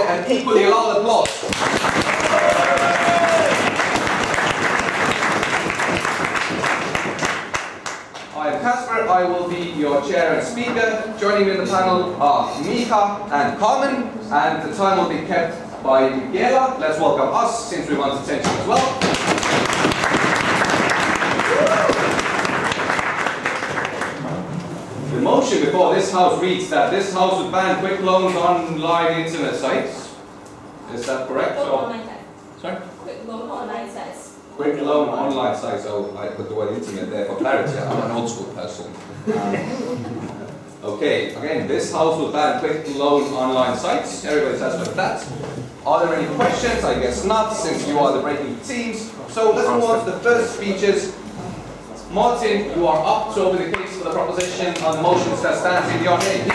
an equally loud applause. I'm Kasper, I will be your chair and speaker. Joining me in the panel are Mika and Carmen, and the time will be kept by Michaela. Let's welcome us, since we want attention as well. The motion before this House reads that this House would ban quick loans on online internet sites. Is that correct? Online sites. Sorry? Quick loan online sites. Quick loan online sites. Oh, I put the word internet there for clarity. I'm an old school person. Okay, again, this House will ban quick loan online sites. Everybody satisfied with that. Are there any questions? I guess not, since you are the breaking teams. So let's move on to the first speeches. Martin, you are up to open the case for the proposition on the motions that stands in your name.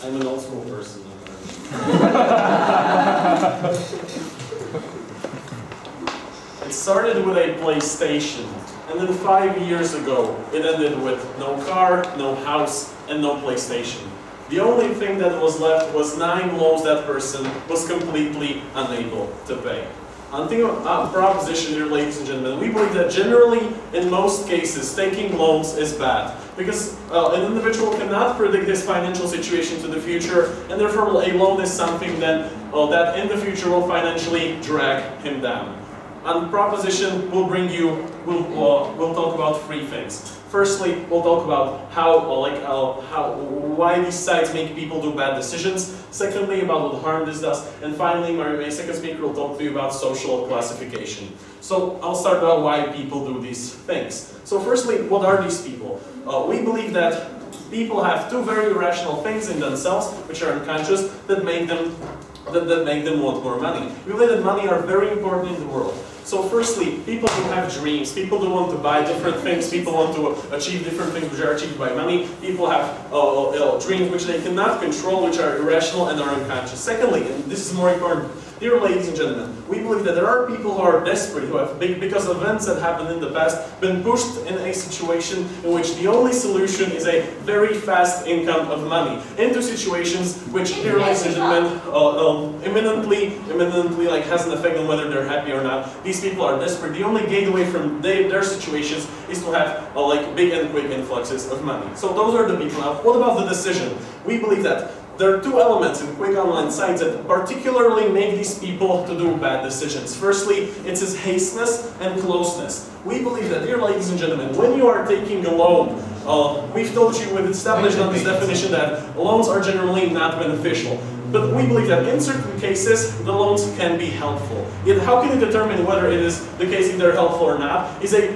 I'm an old school person. It started with a PlayStation, and then 5 years ago it ended with no car, no house, and no PlayStation. The only thing that was left was 9 loans that person was completely unable to pay. On the proposition here, ladies and gentlemen, we believe that generally, in most cases, taking loans is bad. Because an individual cannot predict his financial situation to the future, and therefore a loan is something that in the future will financially drag him down. On proposition, we'll talk about 3 things. Firstly, we'll talk about why these sites make people do bad decisions. Secondly, about what harm this does. And finally, my second speaker will talk to you about social classification. So I'll start about why people do these things. So firstly, what are these people? We believe that people have 2 very irrational things in themselves, which are unconscious, that make them want more money. We believe that money are very important in the world. So firstly, people who have dreams, people who want to buy different things, people want to achieve different things which are achieved by money, people have dreams which they cannot control, which are irrational and are unconscious. Secondly, and this is more important, dear ladies and gentlemen, we believe that there are people who are desperate, who have, because of events that happened in the past, been pushed in a situation in which the only solution is a very fast income of money, into situations which, dear ladies and gentlemen, imminently has an effect on whether they're happy or not. These people are desperate. The only gateway from their situations is to have big and quick influxes of money. So those are the people. Now, what about the decision? We believe that there are 2 elements in quick online sites that particularly make these people to do bad decisions. Firstly, it's his hasteness and closeness. We believe that, dear ladies and gentlemen, when you are taking a loan, we've told you, we've established on this definition that loans are generally not beneficial. But we believe that in certain cases, the loans can be helpful. Yet how can you determine whether it is the case if they're helpful or not? Is a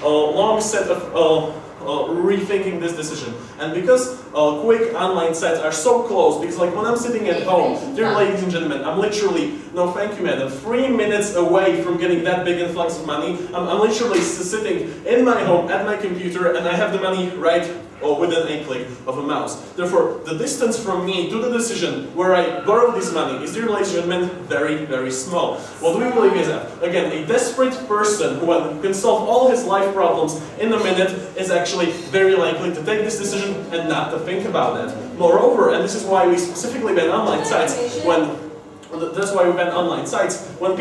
long set of rethinking this decision. And because quick online sites are so close, because when I'm sitting at home, dear ladies and gentlemen, I'm literally, no thank you madam, 3 minutes away from getting that big influx of money. I'm literally sitting in my home at my computer and I have the money right within a click of a mouse. Therefore, the distance from me to the decision where I borrow this money is, dear ladies and gentlemen, very, very small. What we believe is that, again, a desperate person who can solve all his life problems in a minute is actually very likely to take this decision and not to think about that. Moreover, and this is why we specifically ban online sites, that's why we ban online sites. When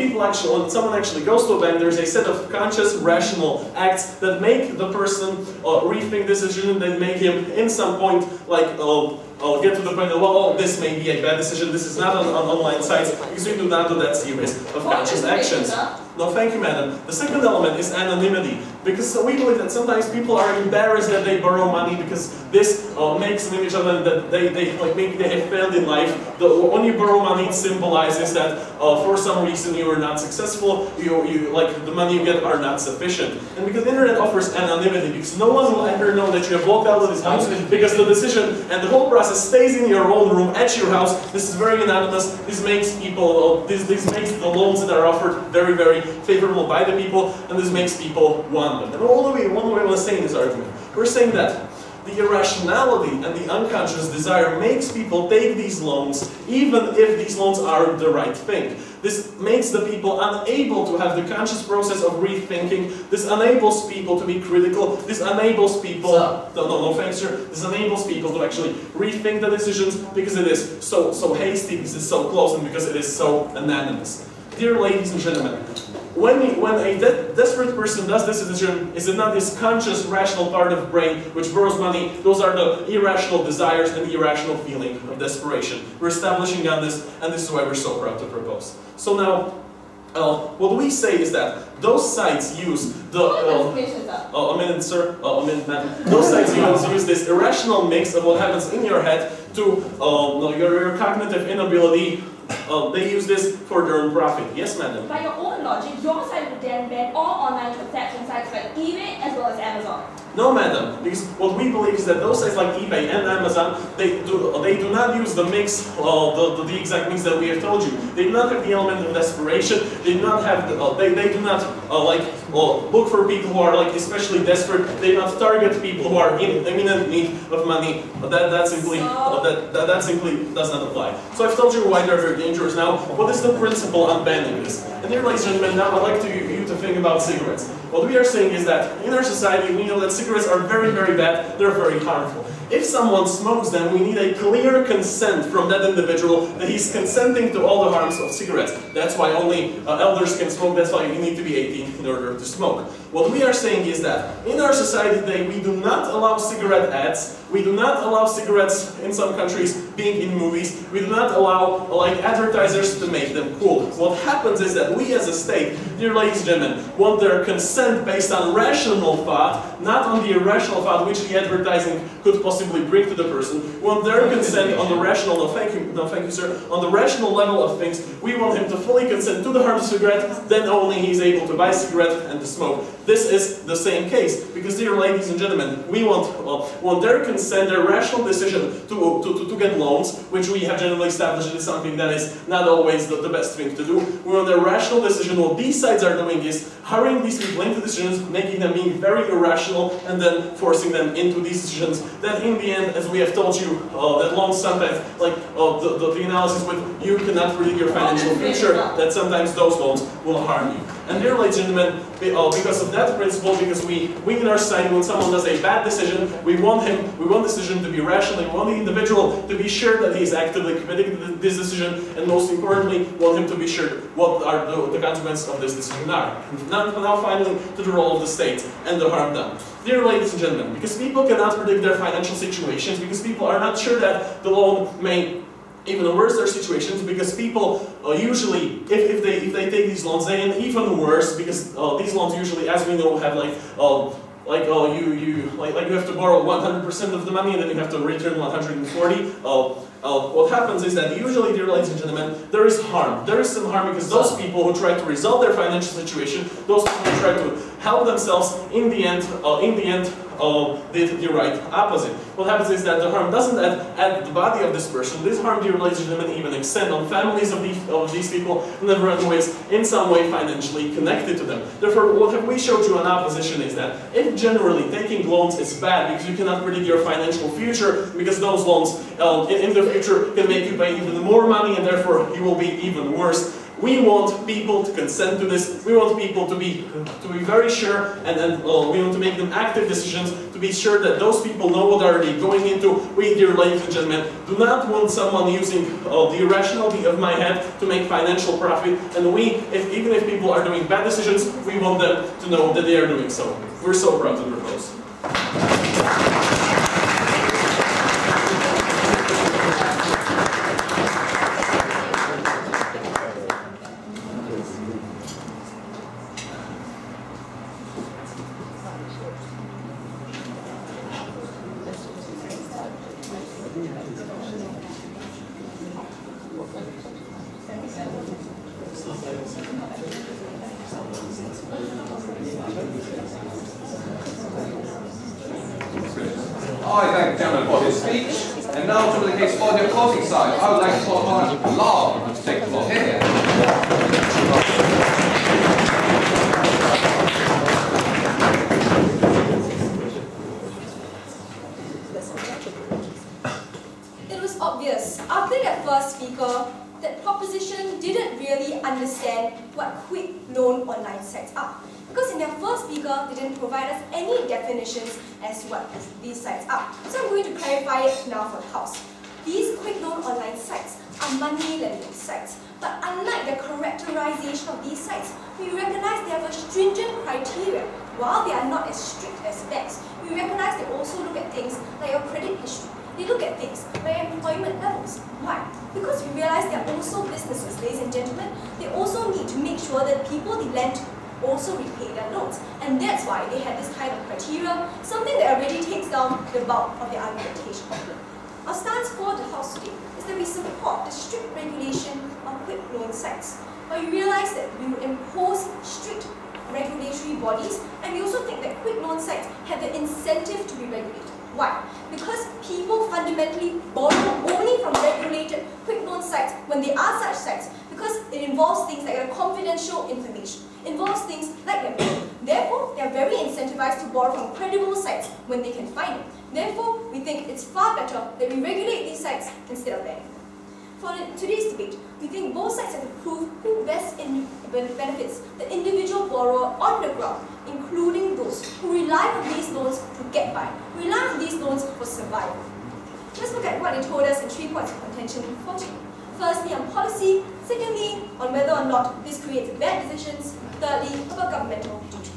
someone actually goes to a bank, there's a set of conscious, rational acts that make the person rethink this decision, that make him, in some point, get to the point of, well, this may be a bad decision, this is not on online sites, because we do not do that series of conscious actions. No, thank you, madam. The second element is anonymity, because we believe that sometimes people are embarrassed that they borrow money because this makes an image of them that maybe they have failed in life. When you borrow money, it symbolizes that for some reason you are not successful, the money you get are not sufficient. And because the internet offers anonymity, because no one will ever know that you have walked out of this house, because the decision and the whole process stays in your own room at your house. This is very anonymous. This makes people, this makes the loans that are offered very, very favorable by the people, and this makes people want them. And one way I want to say in this argument, we're saying that the irrationality and the unconscious desire makes people take these loans even if these loans aren't the right thing. This makes the people unable to have the conscious process of rethinking. This enables people to be critical. This enables people... No, thanks, sir. This enables people to actually rethink the decisions because it is so hasty, because it's so close, and because it is so anonymous. Dear ladies and gentlemen, when a desperate person does this decision, is it not this conscious, rational part of the brain which borrows money? Those are the irrational desires and the irrational feeling of desperation. We're establishing on this, and this is why we're so proud to propose. So now, what we say is that those sites use the... a minute, sir. A minute, ma'am. Those sites use this irrational mix of what happens in your head to your cognitive inability. They use this for their own profit. Yes, madam? By your own logic, your site would then ban all online transaction sites like eBay as well as Amazon. No, madam, because what we believe is that those sites like eBay and Amazon, they do not use the mix, the exact mix that we have told you. They do not have the element of desperation. They do not have they do not look for people who are especially desperate. They do not target people who are in imminent need of money. That simply does not apply. So I've told you why they're very dangerous. Now, what is the principle on banning this? And here, ladies and gentlemen, now I'd like you to think about cigarettes. What we are saying is that in our society, we know that cigarettes are very, very bad, they're very harmful. If someone smokes them, we need a clear consent from that individual that he's consenting to all the harms of cigarettes. That's why only elders can smoke, that's why you need to be 18 in order to smoke. What we are saying is that in our society today, we do not allow cigarette ads, we do not allow cigarettes in some countries being in movies, we do not allow advertisers to make them cool. What happens is that we as a state, dear ladies and gentlemen, want their consent based on rational thought, not on the irrational thought which the advertising could possibly bring to the person. We want their consent on the rational, no thank you sir, on the rational level of things. We want him to fully consent to the harm of cigarette, then only he's able to buy cigarette and to smoke. This is the same case, because dear ladies and gentlemen, we want their consent, their rational decision to get loans, which we have generally established is something that is not always the best thing to do. We want their rational decision. What these sites are doing is hurrying these people into decisions, making them being very irrational, and then forcing them into these decisions that in the end, as we have told you, that loans sometimes, the analysis with you cannot predict your financial future, that sometimes those loans will harm you. And dear ladies and gentlemen, because of that principle, because we in our society, when someone does a bad decision, we want the decision to be rational, we want the individual to be sure that he is actively committing to this decision, and most importantly, want him to be sure what are the consequences of this decision are. Now finally, to the role of the state and the harm done. Dear ladies and gentlemen, because people cannot predict their financial situations, because people are not sure that the loan may even worse their situations, because people usually, if they take these loans, they end even worse, because these loans usually, as we know, have you have to borrow 100% of the money and then you have to return 140. What happens is that usually, dear ladies and gentlemen, there is harm. There is some harm because those people who try to resolve their financial situation, those people who try to help themselves, in the end, did the right opposite. What happens is that the harm doesn't add the body of this person. This harm, dear ladies and gentlemen, even extend on families of these people, and never anyways in some way financially connected to them. Therefore, what we showed you in opposition is that if generally taking loans is bad because you cannot predict your financial future, because those loans in the future can make you pay even more money and therefore you will be even worse. We want people to consent to this. We want people to be very sure, and we want to make them active decisions to be sure that those people know what are they going into. We, dear ladies and gentlemen, do not want someone using the irrationality of my head to make financial profit. And we, even if people are doing bad decisions, we want them to know that they are doing so. We're so proud to propose. I thank the gentleman for his speech, and now to the case for the opposing side. I would like to call upon Law to take the floor here. first speaker, that proposition didn't really understand what quick loan online sites are. Because in their first speaker, they didn't provide us any definitions as to what these sites are. So I'm going to clarify it now for the house. These quick loan online sites are money lending sites. But unlike the characterization of these sites, we recognize they have a stringent criteria. While they are not as strict as banks, we recognize they also look at things like your credit history. They look at things like employment levels. Why? Because we realize they are also businesses, ladies and gentlemen. They also need to make sure that people they lend to also repay their loans. And that's why they have this kind of criteria, something that already takes down the bulk of their argumentation. Our stance for the House today is that we support the strict regulation of quick loan sites. But we realize that we will impose strict regulatory bodies, and we also think that quick loan sites have the incentive to be regulated. Why? Because people fundamentally borrow only from regulated quick loan sites when they are such sites, because it involves things like confidential information, involves things like their money. Therefore, they are very incentivized to borrow from credible sites when they can find it. Therefore, we think it's far better that we regulate these sites instead of banning them. For today's debate, we think both sides have to prove who best benefits the individual borrower on the ground, including those who rely on these loans to get by, who rely on these loans for survival. Let's look at what they told us in 3 points of contention for today. Firstly, on policy. Secondly, on whether or not this creates bad decisions. Thirdly, about governmental duty.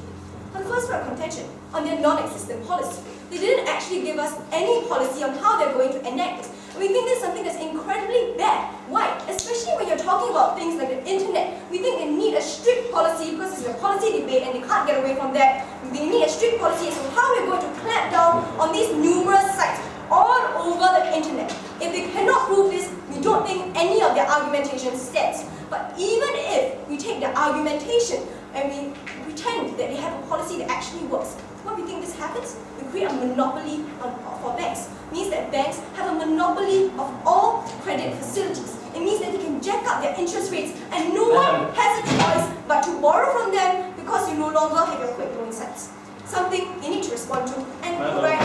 On the first point of contention, on their non-existent policy, they didn't actually give us any policy on how they're going to enact this. We think this is something that's incredibly bad. Why? Especially when you're talking about things like the internet. We think they need a strict policy because it's a policy debate and they can't get away from that. They need a strict policy as to how we're going to clamp down on these numerous sites all over the internet. If they cannot prove this, we don't think any of their argumentation stands. But even if we take their argumentation and we pretend that they have a policy that actually works, what we think this happens? We create a monopoly for banks. It means that banks have a monopoly of all credit facilities. It means that they can jack up their interest rates and no one has a choice but to borrow from them because you no longer have your quick loan sites. Something they need to respond to and provide.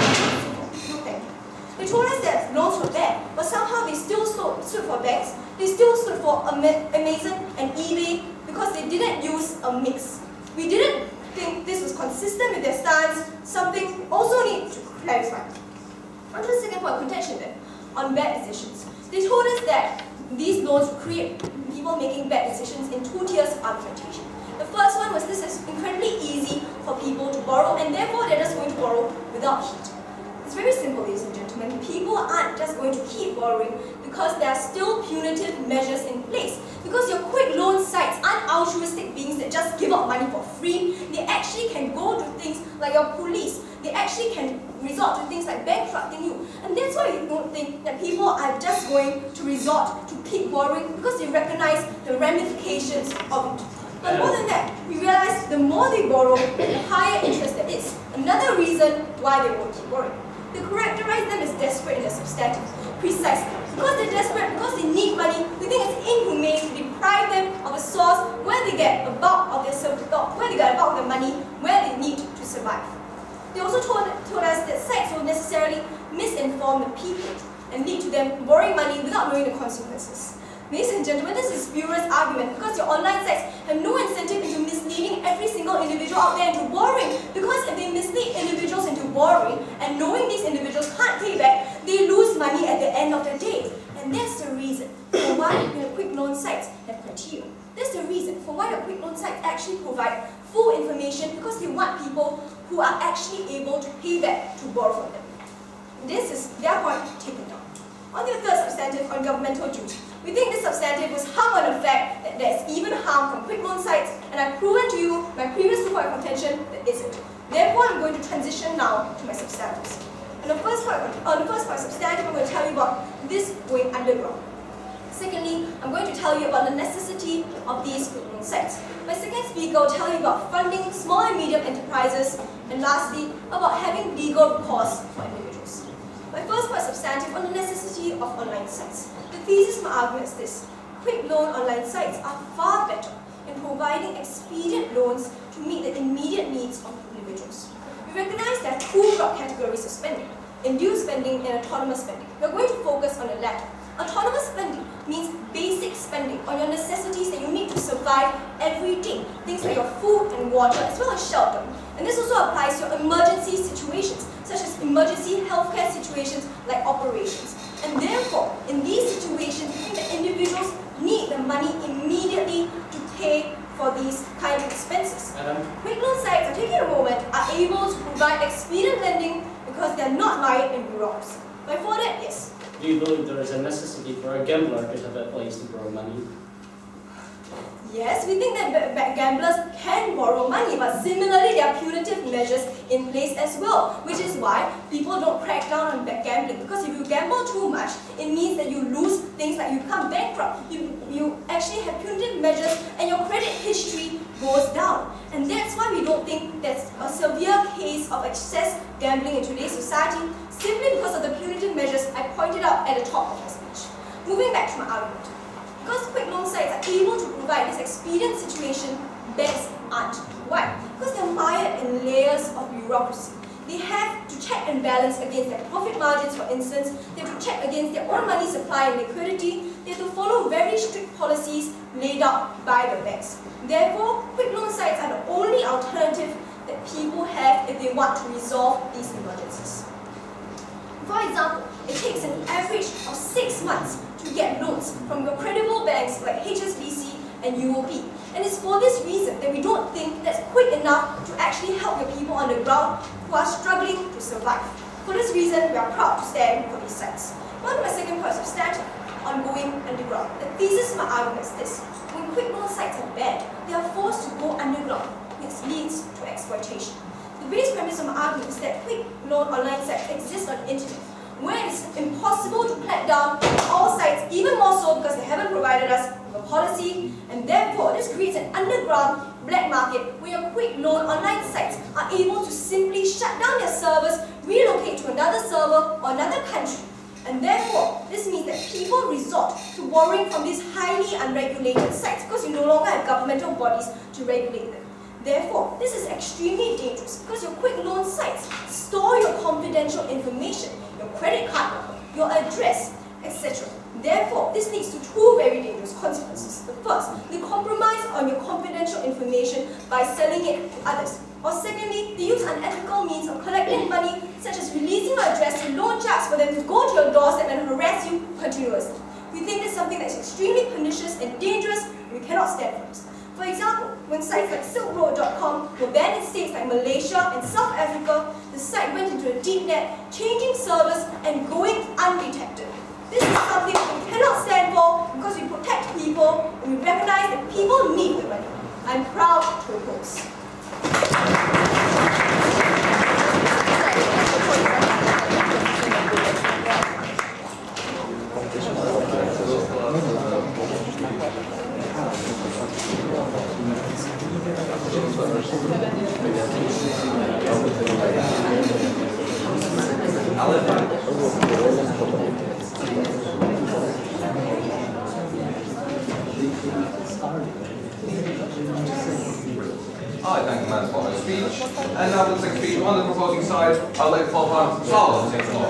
No, thank you. They told us that loans were bad, but somehow they still stood for banks. They still stood for Amazon and eBay because they didn't use a mix. We didn't think this was consistent with their stance, something also needs to clarify. On to the second point of contention then, on bad decisions. They told us that these loans would create people making bad decisions in 2 tiers of argumentation. The first one was this is incredibly easy for people to borrow and therefore they're just going to borrow without heat. It's very simple, ladies and gentlemen. People aren't just going to keep borrowing because there are still punitive measures in place. Because your quick loan sites aren't altruistic beings that just give out money for free. They actually can go to things like your police. They actually can resort to things like bankrupting you. And that's why we don't think that people are just going to resort to keep borrowing because they recognize the ramifications of it. But more than that, we realize the more they borrow, the higher interest there is. Another reason why they won't keep borrowing. They characterize them as desperate in their substantive. Precisely. Because they're desperate, because they need money, we think it's inhumane to deprive them of a source where they get a bulk of their money, where they need to survive. They also told us that sites will necessarily misinform the people and lead to them borrowing money without knowing the consequences. Ladies and gentlemen, this is a spurious argument because your online sites have no incentive into misleading every single individual out there into borrowing. Because if they mislead individuals into borrowing and knowing these individuals can't pay back, they lose money at the end of the day. And that's the reason for why the quick loan sites have criteria. That's the reason for why the quick loan sites actually provide full information because they want people who are actually able to pay back to borrow from them. This is their point taken down. On the third substantive on governmental duty, we think this substantive was hung on the fact that there is even harm from quick loan sites, and I've proven to you my previous 2 point of contention that isn't. Therefore, I'm going to transition now to my substantives. On the first point substantive, I'm going to tell you about this going underground. Secondly, I'm going to tell you about the necessity of these quick loan sites. My second speaker will tell you about funding small and medium enterprises, and lastly, about having legal recourse for individuals. My first point substantive on the necessity of online sites. The thesis of my argument is this: quick loan online sites are far better in providing expedient loans to meet the immediate needs of individuals. We recognize there are 2 broad categories of spending: induced spending and autonomous spending. We are going to focus on the latter. Autonomous spending means basic spending on your necessities that you need to survive every day. Things like your food and water, as well as shelter. And this also applies to emergency situations, such as emergency healthcare situations like operations. And therefore, in these situations, I think that individuals need the money immediately to pay for these kind of expenses. Quick loan sites, taking a moment, are able to provide expedient lending because they are not mired in bureaucracy. But for that, yes. Do you believe there is a necessity for a gambler to have a place to borrow money? Yes, we think that gamblers can borrow money, but similarly there are punitive measures in place as well, which is why people don't crack down on gambling. Because if you gamble too much, it means that you lose things like you become bankrupt. You actually have punitive measures and your credit history goes down. And that's why we don't think there's a severe case of excess gambling in today's society, simply because of the punitive measures I pointed out at the top of my speech. Moving back to my argument. Because quick loan sites are able to provide this expedient situation, banks aren't. Why? Because they're mired in layers of bureaucracy. They have to check and balance against their profit margins, for instance. They have to check against their own money supply and liquidity. They have to follow very strict policies laid out by the banks. Therefore, quick loan sites are the only alternative that people have if they want to resolve these emergencies. For example, it takes an average of 6 months to get loans from your credible banks like HSBC and UOB. And it's for this reason that we don't think that's quick enough to actually help the people on the ground who are struggling to survive. For this reason, we are proud to stand for these sites. One of my second points of stand on going underground. The thesis of my argument is this. When quick loan sites are banned, they are forced to go underground, which leads to exploitation. The base premise of my argument is that quick loan online sites exist on the internet, where it's impossible to crack down on all sites, even more so because they haven't provided us with a policy, and therefore this creates an underground black market where your quick loan online sites are able to simply shut down their servers, relocate to another server or another country. And therefore, this means that people resort to borrowing from these highly unregulated sites because you no longer have governmental bodies to regulate them. Therefore, this is extremely dangerous because your quick loan sites store your confidential information, your credit card number, your address, etc. Therefore, this leads to two very dangerous consequences. The first, they compromise on your confidential information by selling it to others. Or secondly, they use unethical means of collecting money, such as releasing your address to loan sharks for them to go to your doorstep and harass you continuously. We think this is something that's extremely pernicious and dangerous, and we cannot stand for this. For example, when sites like SilkRoad.com were banned in states like Malaysia and South Africa, the site went into a deep net, changing servers and going undetected. This is something we cannot stand for because we protect people and we recognize that people need the money. I'm proud to oppose. I thank the man for his speech. And now the second speech on the proposing side, I'd like to call upon Solomon to take the floor.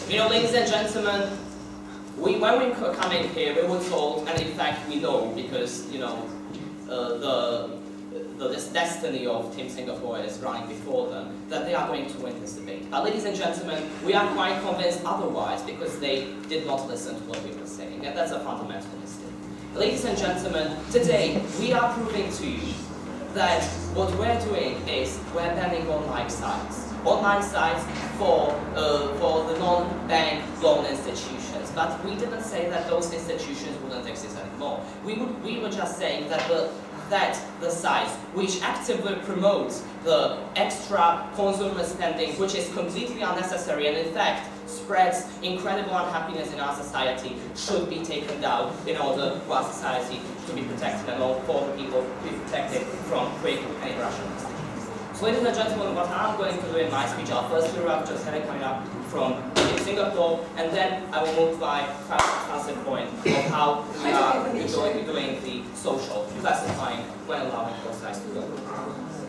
You know, ladies and gentlemen, when we come in here, we were told, and in fact we know, because, you know, this destiny of Team Singapore is running before them, that they are going to win this debate. But ladies and gentlemen, we are quite convinced otherwise, because they did not listen to what we were saying, and that's a fundamental mistake. Ladies and gentlemen, today we are proving to you that what we're doing is we're banning online sites for the non-bank loan institutions. But we didn't say that those institutions wouldn't exist anymore. We were just saying that the sites which actively promote the extra consumer spending, which is completely unnecessary and in fact spreads incredible unhappiness in our society, should be taken down in order for our society to be protected and all for the people to be protected from quick and irrational decisions. So ladies and gentlemen, what I'm going to do in my speech, I'll first read out just having coming up from Singapore, and then I will move to my first point of how we are doing the social classifying when allowing both sides to go.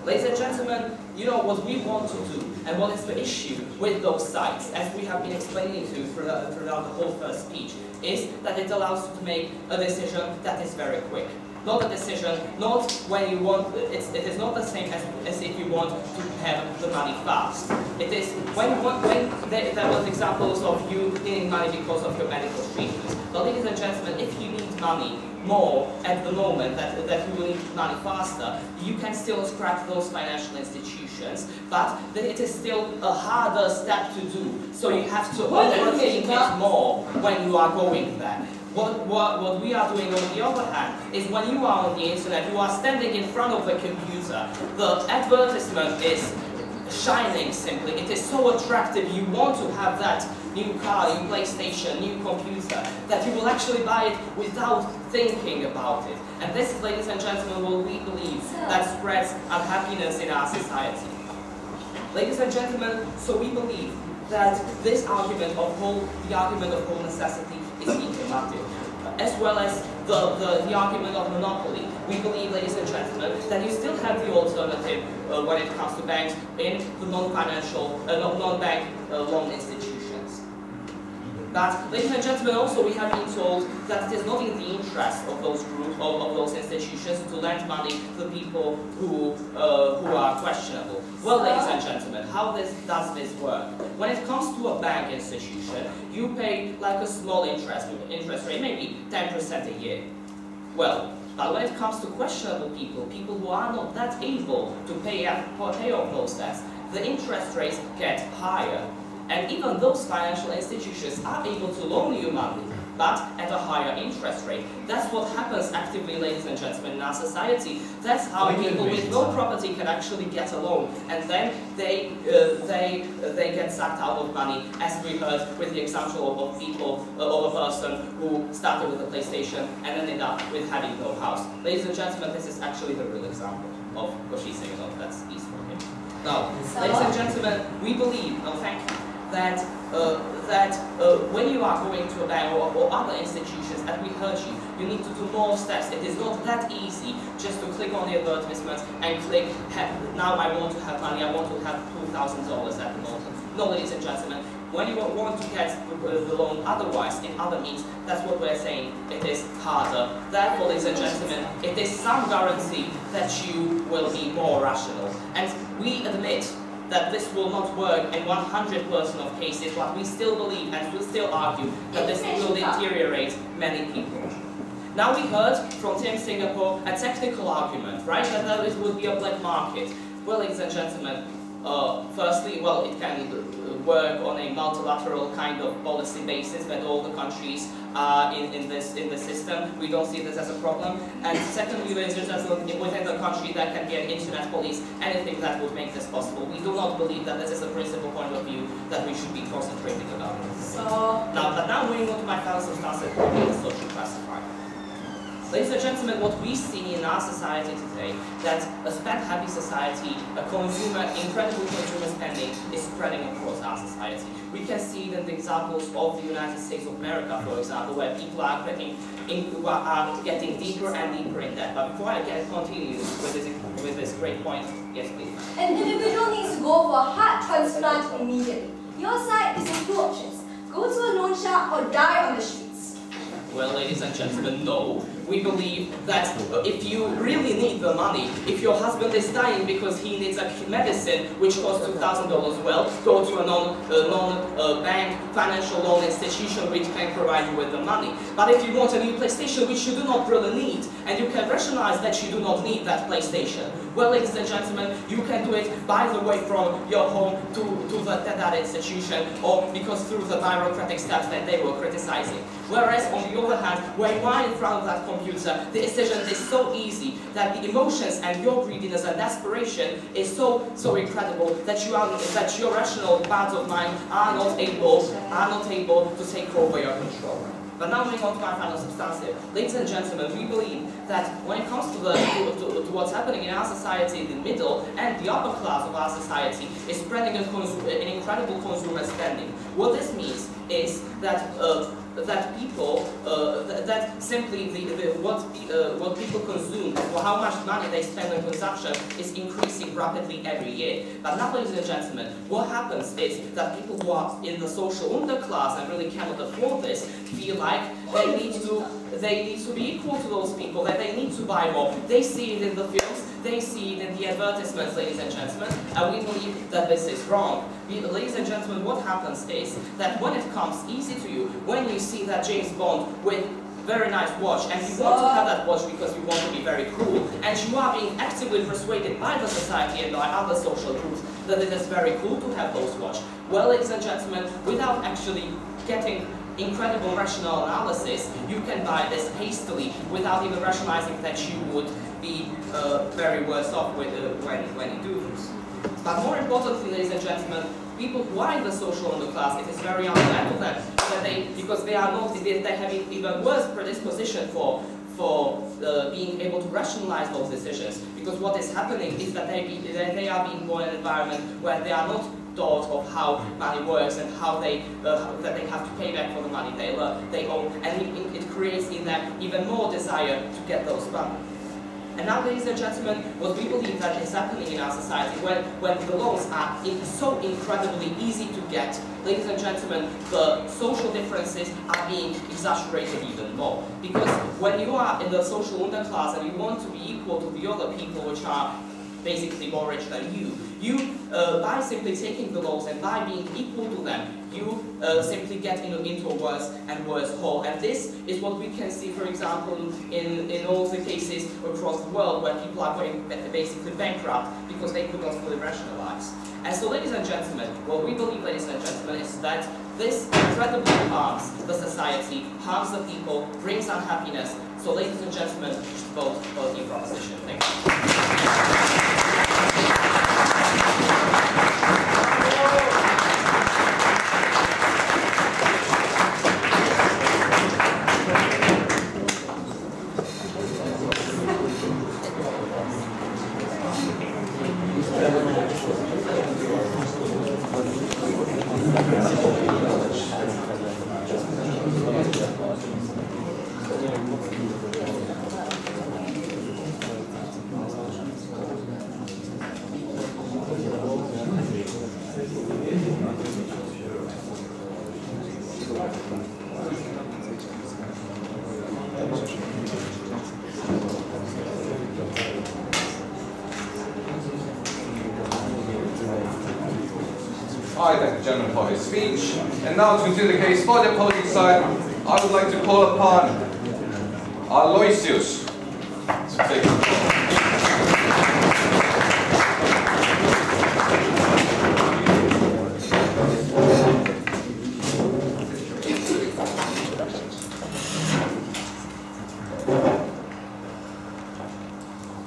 Ladies and gentlemen, you know what we want to do and what is the issue with those sites, as we have been explaining to you throughout the whole first speech, is that it allows you to make a decision that is very quick. Not a decision, not when you want, it is not the same as if you want to have the money fast. It is when there was examples of you needing money because of your medical treatment. But ladies and gentlemen, if you need money more at the moment, that you will need money faster, you can still scratch those financial institutions, but it is still a harder step to do. So you have to overthink it more when you are going there. What we are doing on the other hand is when you are on the internet, you are standing in front of the computer, the advertisement is shining simply, it is so attractive, you want to have that new car, new PlayStation, new computer, that you will actually buy it without thinking about it. And this, ladies and gentlemen, what we believe that spreads unhappiness in our society. Ladies and gentlemen, so we believe that this argument of the argument of whole necessity is economic, as well as the argument of monopoly. We believe, ladies and gentlemen, that you still have the alternative when it comes to banks in the non-financial, non-bank loan institutions. But, ladies and gentlemen, also we have been told that it is not in the interest of those groups, of those institutions, to lend money to people who are questionable. Well, ladies and gentlemen, how does this work? When it comes to a bank institution, you pay like a small interest rate, maybe 10% a year. Well, but when it comes to questionable people, people who are not that able to pay off those debts, the interest rates get higher. And even those financial institutions are able to loan you money, but at a higher interest rate. That's what happens actively, ladies and gentlemen, in our society. That's how people with no property can actually get a loan, and then they get sucked out of money, as we heard with the example of people, of a person who started with a PlayStation and ended up with having no house. Ladies and gentlemen, this is actually the real example of what she's saying. No, that's easy for him. Now, ladies and gentlemen, we believe, thank you, that when you are going to a bank or other institutions, as we heard you need to do more steps. It is not that easy just to click on the advertisement and click, now I want to have money, I want to have $2,000 at the moment. No, ladies and gentlemen, when you want to get the loan otherwise, in other means, that's what we're saying, it is harder. Therefore, ladies and gentlemen, it is some guarantee that you will be more rational. And we admit that this will not work in 100% of cases, but we still believe and we still argue that this will deteriorate many people. Now we heard from Tim Singapore a technical argument, right, that it would be a black market. Well, ladies and gentlemen, firstly, well, it can work on a multilateral kind of policy basis that all the countries are in the system. We don't see this as a problem. And secondly, ladies and gentlemen, within the country there can be an internet police, anything that would make this possible. We do not believe that this is a principal point of view that we should be concentrating about. But now moving on to my final substantive point, the social classifier. Ladies and gentlemen, what we see in our society today, that a spend-happy society, incredible consumer spending is spreading across our society. We can see that the examples of the United States of America, for example, where people are getting deeper and deeper in debt. But before I can continue with this great point, yes please. An individual needs to go for a heart transplant immediately. Your side is in two options. Go to a loan shark or die on the streets. Well, ladies and gentlemen, no. We believe that if you really need the money, if your husband is dying because he needs a medicine which costs $2,000, well, go to a non-bank financial loan institution which can provide you with the money. But if you want a new PlayStation which you do not really need, and you can rationalize that you do not need that PlayStation, well, ladies and gentlemen, you can do it, by the way, from your home to that institution, or because through the bureaucratic steps that they were criticizing. Whereas, on the other hand, when you are in front of that computer, the decision is so easy that the emotions and your greediness and desperation is so incredible that your rational parts of mind are not able to take over your control. But now moving on to our final substantive. Ladies and gentlemen, we believe that when it comes to to what's happening in our society, the middle and the upper class of our society is spreading an incredible consumer spending. What this means is that that people that simply what people consume or how much money they spend on consumption is increasing rapidly every year. But now, ladies and gentlemen, what happens is that people who are in the social underclass and really cannot afford this feel like they need to be equal to those people, that they need to buy more. They see it in the films, they see it in the advertisements, ladies and gentlemen, and we believe that this is wrong. Ladies and gentlemen, what happens is that when it comes easy to you, when you see that James Bond with very nice watch, and you want to have that watch because you want to be very cool, and you are being actively persuaded by the society and by other social groups that it is very cool to have those watch. Well, ladies and gentlemen, without actually getting incredible rational analysis, you can buy this hastily without even rationalizing that you would be very worse off with, when you do this. But more importantly, ladies and gentlemen, people who are in the social underclass, it is very unlikely that because they have even worse predisposition for being able to rationalize those decisions. Because what is happening is that they are being born in an environment where they are not taught of how money works and how that they have to pay back for the money they owe, and it creates in them even more desire to get those money. And now, ladies and gentlemen, what we believe that is happening in our society, when the loans are so incredibly easy to get, ladies and gentlemen, the social differences are being exaggerated even more. Because when you are in the social underclass and you want to be equal to the other people which are basically more rich than you, by simply taking the loans and by being equal to them, you simply get into a worse and worse hole. And this is what we can see, for example, in all the cases across the world where people are going basically bankrupt because they could not fully rationalize. And so, ladies and gentlemen, what we believe, ladies and gentlemen, is that this incredibly harms the society, harms the people, brings unhappiness. So, ladies and gentlemen, you should vote for the proposition. Thank you. I thank the gentleman for his speech. And now to continue the case for the opposing side, I would like to call upon Aloysius to take the floor.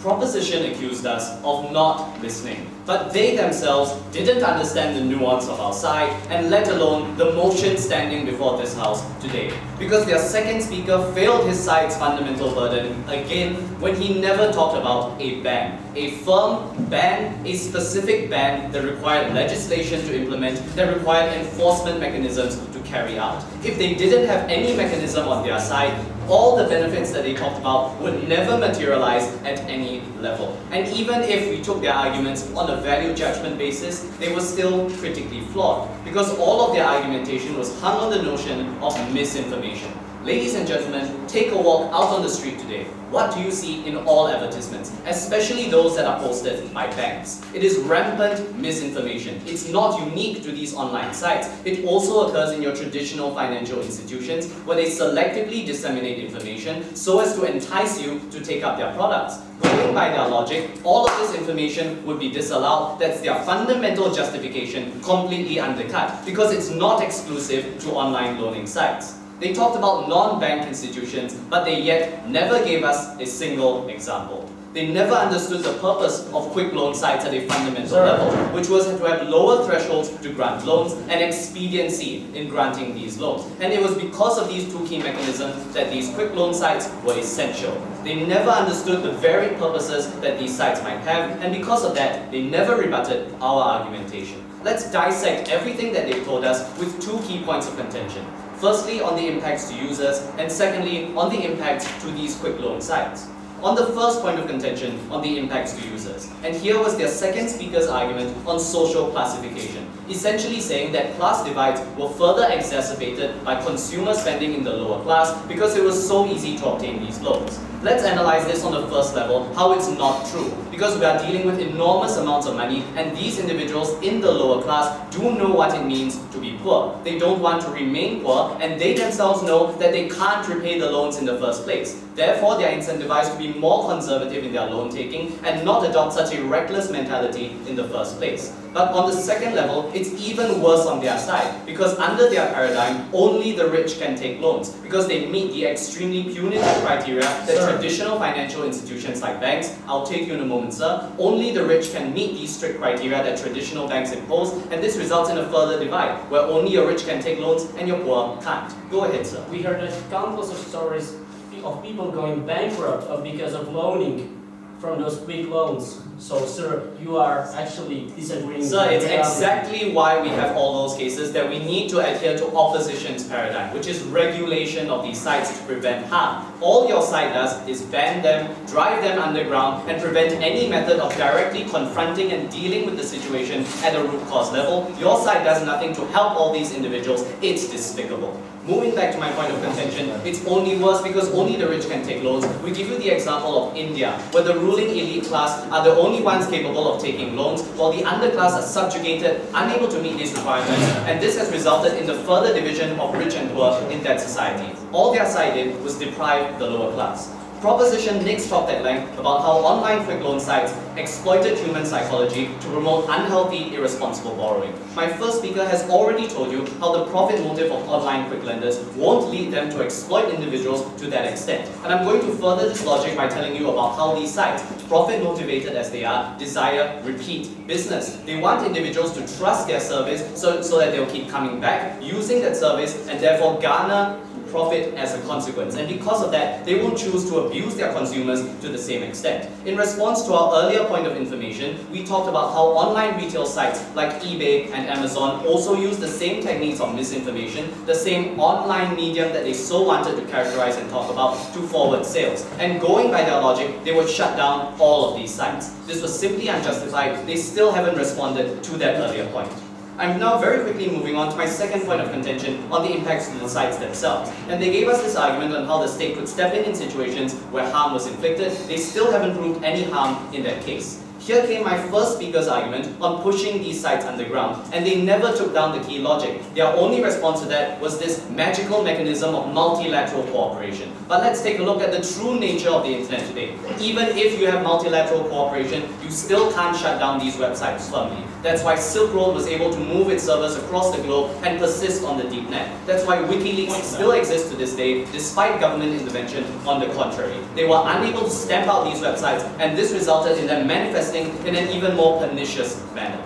Proposition accused us of not listening, but they themselves didn't understand the nuance of our side, and let alone the motion standing before this House today. Because their second speaker failed his side's fundamental burden again when he never talked about a ban. A firm ban, a specific ban that required legislation to implement, that required enforcement mechanisms to carry out. If they didn't have any mechanism on their side, all the benefits that they talked about would never materialize at any level. And even if we took their arguments on a value judgment basis, they were still critically flawed, because all of their argumentation was hung on the notion of misinformation. Ladies and gentlemen, take a walk out on the street today. What do you see in all advertisements, especially those that are posted by banks? It is rampant misinformation. It's not unique to these online sites. It also occurs in your traditional financial institutions where they selectively disseminate information so as to entice you to take up their products. Going by their logic, all of this information would be disallowed. That's their fundamental justification completely undercut, because it's not exclusive to online loaning sites. They talked about non-bank institutions, but they yet never gave us a single example. They never understood the purpose of quick loan sites at a fundamental level, which was to have lower thresholds to grant loans and expediency in granting these loans. And it was because of these two key mechanisms that these quick loan sites were essential. They never understood the very purposes that these sites might have, and because of that, they never rebutted our argumentation. Let's dissect everything that they've told us with two key points of contention. Firstly, on the impacts to users, and secondly, on the impacts to these quick loan sites. On the first point of contention, on the impacts to users. And here was their second speaker's argument on social classification, essentially saying that class divides were further exacerbated by consumer spending in the lower class because it was so easy to obtain these loans. Let's analyze this on the first level, how it's not true. Because we are dealing with enormous amounts of money, and these individuals in the lower class do know what it means to be poor. They don't want to remain poor, and they themselves know that they can't repay the loans in the first place. Therefore, they are incentivized to be more conservative in their loan taking and not adopt such a reckless mentality in the first place. But on the second level, it's even worse on their side, because under their paradigm, only the rich can take loans, because they meet the extremely punitive criteria that traditional financial institutions like banks, I'll take you in a moment, sir, only the rich can meet these strict criteria that traditional banks impose, and this results in a further divide, where only your rich can take loans and your poor can't. Go ahead, sir. We heard countless of stories of people going bankrupt because of loaning from those quick loans. So, sir, you are actually disagreeing. Sir, it's exactly why we have all those cases that we need to adhere to opposition's paradigm, which is regulation of these sites to prevent harm. All your side does is ban them, drive them underground, and prevent any method of directly confronting and dealing with the situation at a root cause level. Your side does nothing to help all these individuals. It's despicable. Moving back to my point of contention, it's only worse because only the rich can take loans. We give you the example of India, where the ruling elite class are the only ones capable of taking loans, while the underclass are subjugated, unable to meet these requirements, and this has resulted in the further division of rich and poor in that society. All their side did was deprive the lower class. Proposition next talked at length about how online quick loan sites exploited human psychology to promote unhealthy, irresponsible borrowing. My first speaker has already told you how the profit motive of online quick lenders won't lead them to exploit individuals to that extent. And I'm going to further this logic by telling you about how these sites, profit motivated as they are, desire repeat business. They want individuals to trust their service so that they'll keep coming back, using that service, and therefore garner profit as a consequence. And because of that, they won't choose to abuse their consumers to the same extent. In response to our earlier point of information, we talked about how online retail sites like eBay and Amazon also use the same techniques of misinformation, the same online medium that they so wanted to characterize and talk about to forward sales. And going by their logic, they would shut down all of these sites. This was simply unjustified. They still haven't responded to that earlier point. I'm now very quickly moving on to my second point of contention on the impacts to the sites themselves. And they gave us this argument on how the state could step in situations where harm was inflicted. They still haven't proved any harm in that case. Here came my first speaker's argument on pushing these sites underground, and they never took down the key logic. Their only response to that was this magical mechanism of multilateral cooperation. But let's take a look at the true nature of the internet today. Even if you have multilateral cooperation, you still can't shut down these websites firmly. That's why Silk Road was able to move its servers across the globe and persist on the deep net. That's why WikiLeaks still exists to this day, despite government intervention. On the contrary, they were unable to stamp out these websites, and this resulted in them manifesting in an even more pernicious manner.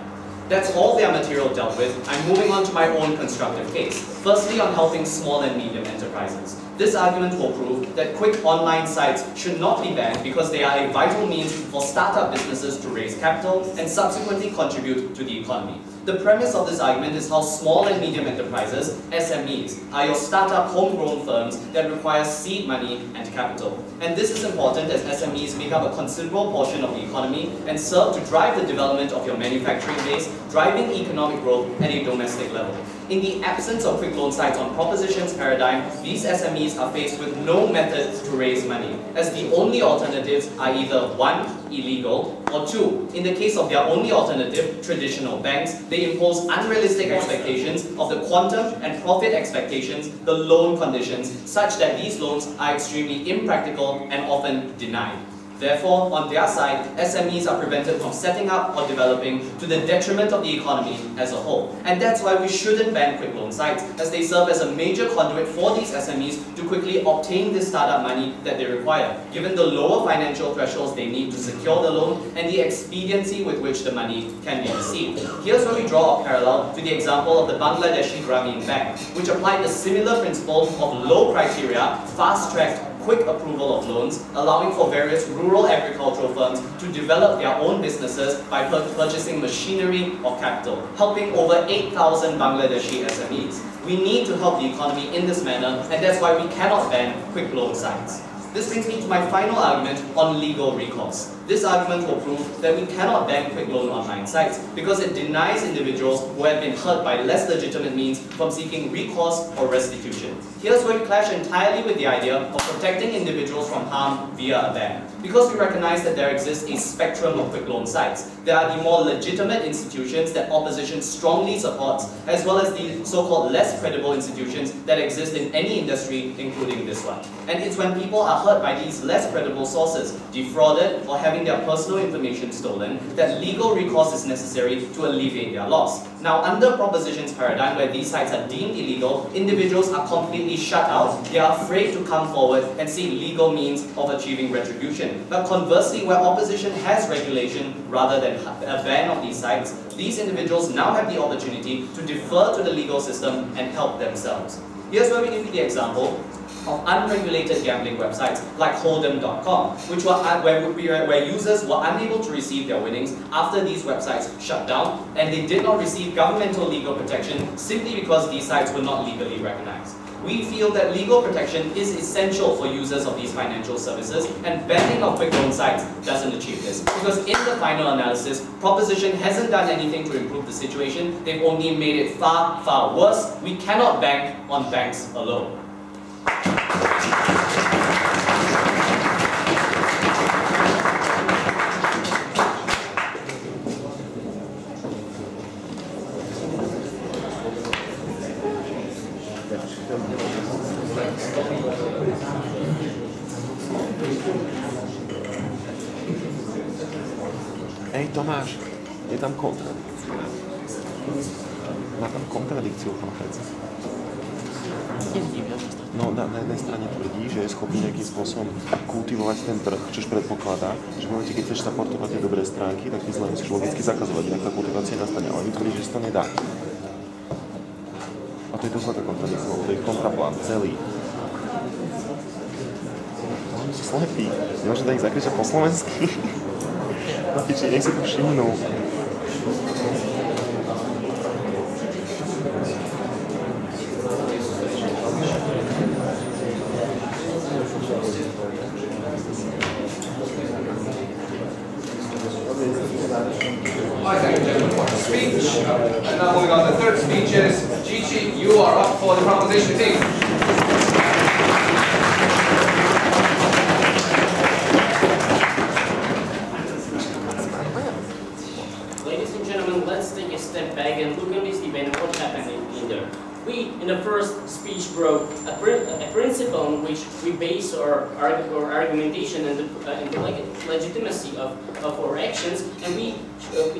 That's all their material dealt with. I'm moving on to my own constructive case. Firstly, on helping small and medium enterprises. This argument will prove that quick online sites should not be banned because they are a vital means for startup businesses to raise capital and subsequently contribute to the economy. The premise of this argument is how small and medium enterprises, SMEs, are your startup homegrown firms that require seed money and capital. And this is important as SMEs make up a considerable portion of the economy and serve to drive the development of your manufacturing base, driving economic growth at a domestic level. In the absence of quick loan sites on Proposition's paradigm, these SMEs are faced with no method to raise money, as the only alternatives are either 1, illegal, or 2, in the case of their only alternative, traditional banks, they impose unrealistic expectations of the quantum and profit expectations, the loan conditions, such that these loans are extremely impractical and often denied. Therefore, on their side, SMEs are prevented from setting up or developing to the detriment of the economy as a whole. And that's why we shouldn't ban quick loan sites, as they serve as a major conduit for these SMEs to quickly obtain the startup money that they require, given the lower financial thresholds they need to secure the loan and the expediency with which the money can be received. Here's where we draw a parallel to the example of the Bangladeshi Grameen Bank, which applied a similar principle of low criteria, fast-tracked, quick approval of loans, allowing for various rural agricultural firms to develop their own businesses by purchasing machinery or capital, helping over 8,000 Bangladeshi SMEs. We need to help the economy in this manner, and that's why we cannot ban quick loan sites. This brings me to my final argument on legal recourse. This argument will prove that we cannot ban quick loan online sites because it denies individuals who have been hurt by less legitimate means from seeking recourse or restitution. Here's where we clash entirely with the idea of protecting individuals from harm via a ban. Because we recognize that there exists a spectrum of quick loan sites. There are the more legitimate institutions that opposition strongly supports, as well as the so-called less credible institutions that exist in any industry, including this one. And it's when people are hurt by these less credible sources, defrauded, or having their personal information stolen, that legal recourse is necessary to alleviate their loss. Now, under Proposition's paradigm, where these sites are deemed illegal, individuals are completely shut out. They are afraid to come forward and seek legal means of achieving retribution. But conversely, where opposition has regulation rather than a ban of these sites, these individuals now have the opportunity to defer to the legal system and help themselves. Here's where we give you the example of unregulated gambling websites like Hold'em.com, which were where users were unable to receive their winnings after these websites shut down, and they did not receive governmental legal protection simply because these sites were not legally recognized. We feel that legal protection is essential for users of these financial services, and banning of quick loan sites doesn't achieve this. Because in the final analysis, Proposition hasn't done anything to improve the situation, they've only made it far, far worse. We cannot bank on banks alone. Ej Tomáš, je tam kontradikcia. Má tam kontradikciu pán Fec. No, na jednej strane tvrdí, že je schopný nejakým spôsobom kultivovať ten trh, čož predpokladá, že v momente, keď chceš supportovať tie dobré stránky, tak ty zle musíš logicky zakazovať, inak tá kultivácia nastane, ale my tvrdí, že sa to nedá. A to je dosť veľká kontradikcia, to je kontraplán celý. Oni sú slepí, nemôžem da ich zakričať po slovensky. Na piči, nech si to všimnú. I thank you, gentlemen, for the speech. And now moving on to the third speeches. Gigi, you are up for the proposition team. Ladies and gentlemen, let's take a step back and look at this debate and what happened in there. We, in the first speech, broke a principle on which we base our argumentation and the legitimacy of our actions, and we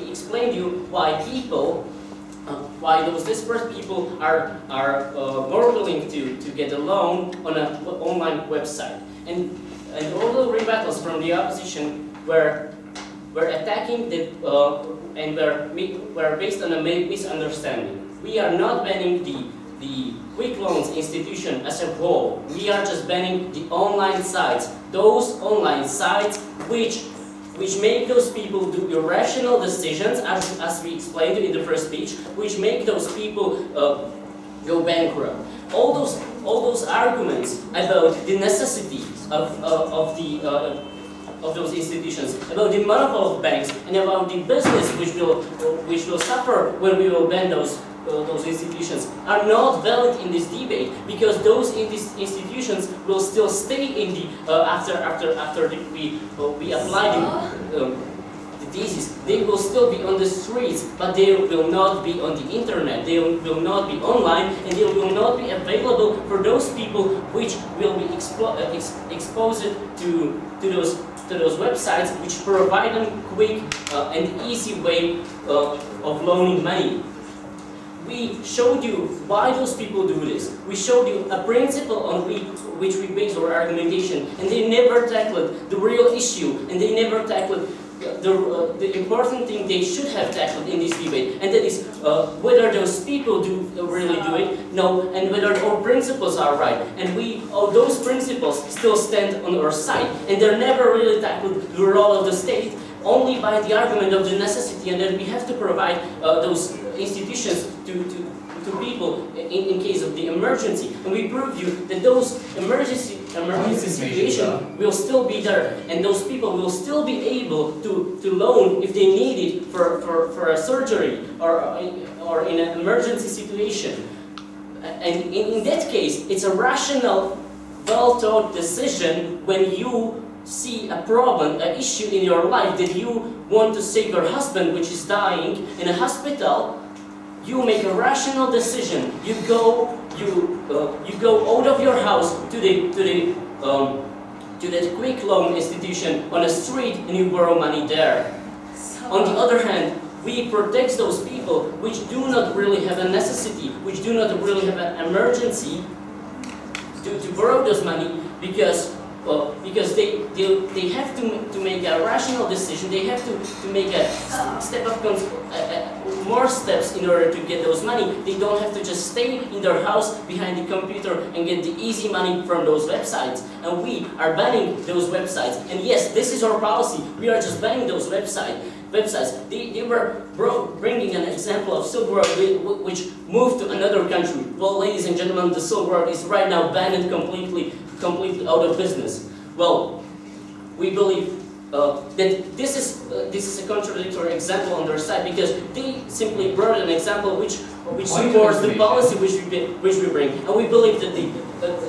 explained to you why people, why those dispersed people are more willing to get a loan on an online website. And all the rebuttals from the opposition were attacking the and were based on a misunderstanding. We are not banning the quick loans institution as a whole. We are just banning the online sites. Those online sites which make those people do irrational decisions, as we explained in the first speech, which make those people go bankrupt. All those arguments about the necessity of those institutions, about the monopoly of banks, and about the business which will suffer when we will ban those institutions are not valid in this debate, because those institutions will still stay in the after we apply the thesis, they will still be on the streets, but they will not be on the internet, they will not be online, and they will not be available for those people which will be exposed to those websites which provide them quick and easy way of loaning money. We showed you why those people do this. We showed you a principle on which we base our argumentation, and they never tackled the real issue, and they never tackled the important thing they should have tackled in this debate, and that is whether those people really do it, no, and whether our principles are right. And those principles still stand on our side, and they're never really tackled the role of the state, only by the argument of the necessity, and that we have to provide those institutions to people in case of the emergency. And we proved you that those emergency situation will still be there, and those people will still be able to loan if they need it for a surgery or in an emergency situation. And in that case, it's a rational, well-thought decision when you see a problem, an issue in your life that you want to save your husband, which is dying in a hospital. You make a rational decision. You go out of your house to that quick loan institution on the street, and you borrow money there. On the other hand, we protect those people which do not really have a necessity, which do not really have an emergency to borrow those money because they have to make a rational decision. They have to make a step of more steps in order to get those money. They don't have to just stay in their house behind the computer and get the easy money from those websites. And we are banning those websites. And yes, this is our policy. We are just banning those websites. They were bringing an example of Silk Road which moved to another country. Well, ladies and gentlemen, the Silk Road is right now banned completely out of business. Well, we believe that this is a contradictory example on their side, because they simply brought an example which supports the policy which we bring, and we believe that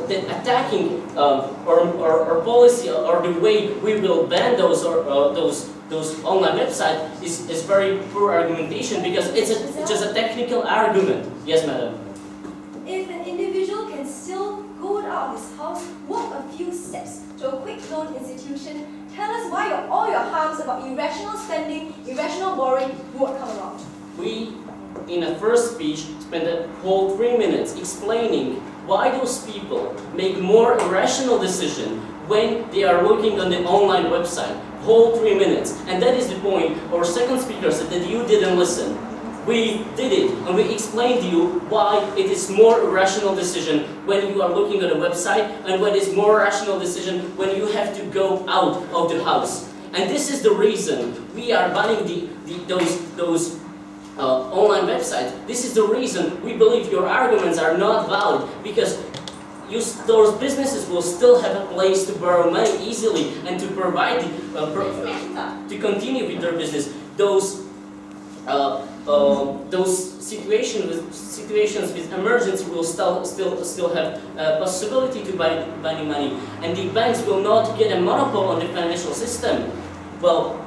that attacking our policy or the way we will ban those online websites is very poor argumentation, because it's just a technical argument. Yes, madam. If an individual can still go out of his house, walk a few steps to a quick loan institution, tell us why all your harms about irrational spending, irrational borrowing won't come around. We, in a first speech, spent a whole 3 minutes explaining why those people make more irrational decisions when they are looking on the online website. Whole 3 minutes. And that is the point our second speaker said that you didn't listen. We did it, and we explained to you why it is more irrational decision when you are looking at a website, and when it's more rational decision when you have to go out of the house. And this is the reason we are banning those online websites. This is the reason we believe your arguments are not valid, because those businesses will still have a place to borrow money easily and to provide to continue with their business. Those situations with emergency will still have a possibility to buy money, and the banks will not get a monopoly on the financial system. Well,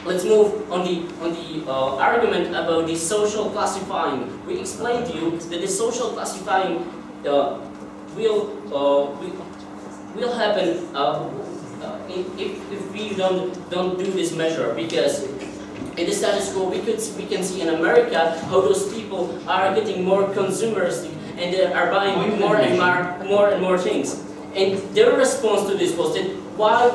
let's move on the argument about the social classifying. We explained to you that the social classifying will happen if we don't do this measure, because in the status quo, we can see in America how those people are getting more consumeristic and they are buying more and more things. And their response to this was that why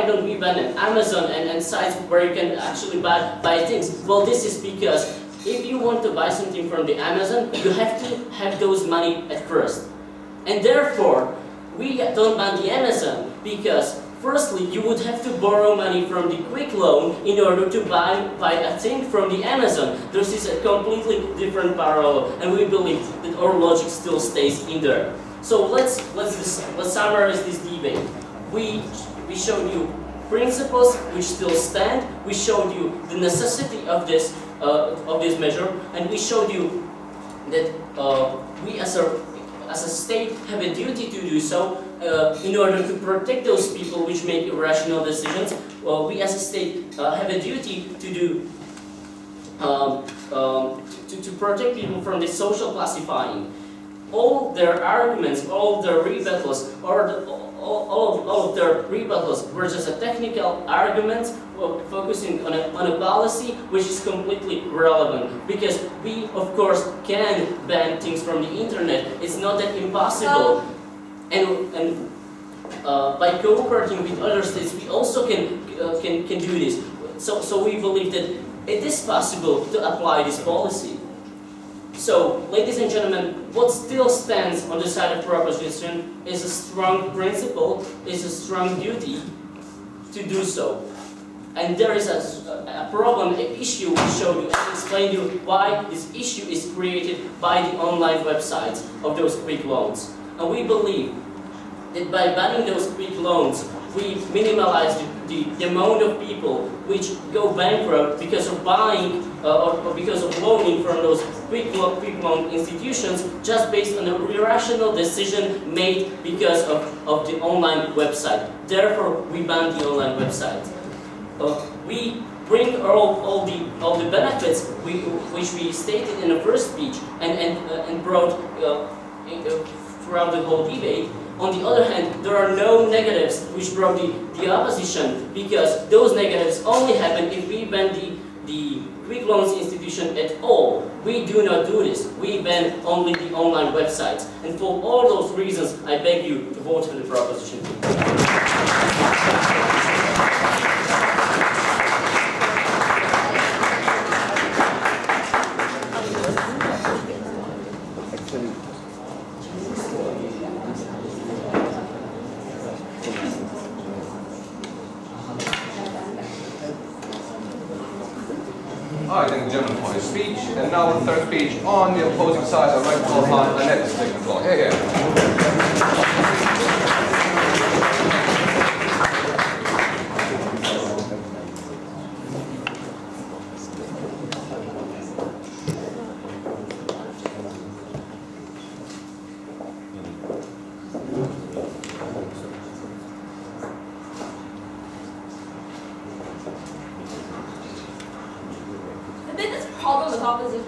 don't we ban Amazon and sites where you can actually buy things? Well, this is because if you want to buy something from the Amazon, you have to have those money at first. And therefore, we don't ban the Amazon because firstly, you would have to borrow money from the quick loan in order to buy a thing from the Amazon. This is a completely different parallel, and we believe that our logic still stays in there. So let's summarize this debate. We showed you principles which still stand. We showed you the necessity of this measure, and we showed you that we as a state have a duty to do so. in order to protect those people which make irrational decisions, we as a state have a duty to do to protect people from this social classifying. All their arguments, all their rebuttals, all of their rebuttals were just a technical argument focusing on a policy which is completely irrelevant, because we of course can ban things from the internet. It's not that impossible, and by cooperating with other states we also can do this. So we believe that it is possible to apply this policy. So, ladies and gentlemen, what still stands on the side of proposition is a strong principle, is a strong duty to do so. And there is a problem, an issue we showed you and explained you why this issue is created by the online websites of those quick loans. And we believe that by banning those quick loans, we minimize the amount of people which go bankrupt because of buying or because of loaning from those quick loan institutions just based on a irrational decision made because of the online website. Therefore, we ban the online website. We bring all the benefits which we stated in the first speech and brought throughout the whole debate. On the other hand, there are no negatives which brought the opposition, because those negatives only happen if we ban the quick loans institution at all. We do not do this. We ban only the online websites. And for all those reasons, I beg you to vote for the proposition. I thank the gentleman for his speech, and now the third speech on the opposing side, I'd like to call upon Annette to take the floor. Here,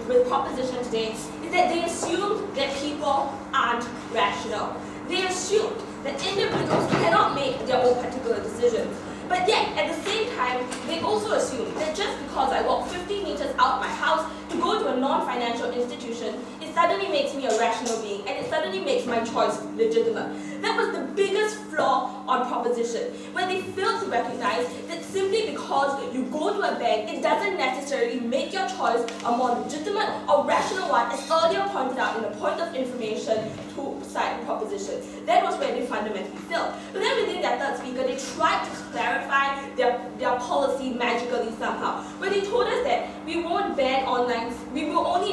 with proposition today is that they assume that people aren't rational. They assume that individuals cannot make their own particular decisions. But yet, at the same time, they also assume that just because I walk 50 meters out my house to go to a non-financial institution, it suddenly makes me a rational being, and it suddenly makes my choice legitimate. That was the biggest flaw on proposition, where they failed to recognize that simply because you go to a bank, it doesn't necessarily make your choice a more legitimate or rational one, as earlier pointed out in the point of information to cite proposition. That was where they fundamentally failed. But then within their third speaker, they tried to clarify their policy magically somehow, where they told us that we will only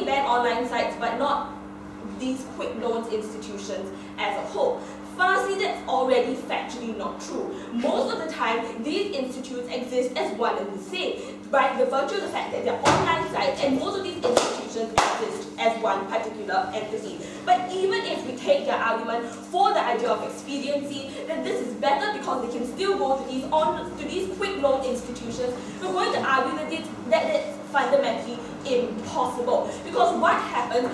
ban online sites, but not these quick loans institutions as a whole. Firstly, that's already factually not true. Most of the time, these institutes exist as one and the same, by the virtue of the fact that they're online sites, and most of these institutions exist as one particular entity. But even if we take their argument for the idea of expediency, that this is better because they can still go to these quick loan institutions, we're going to argue that it's fundamentally impossible. Because what happens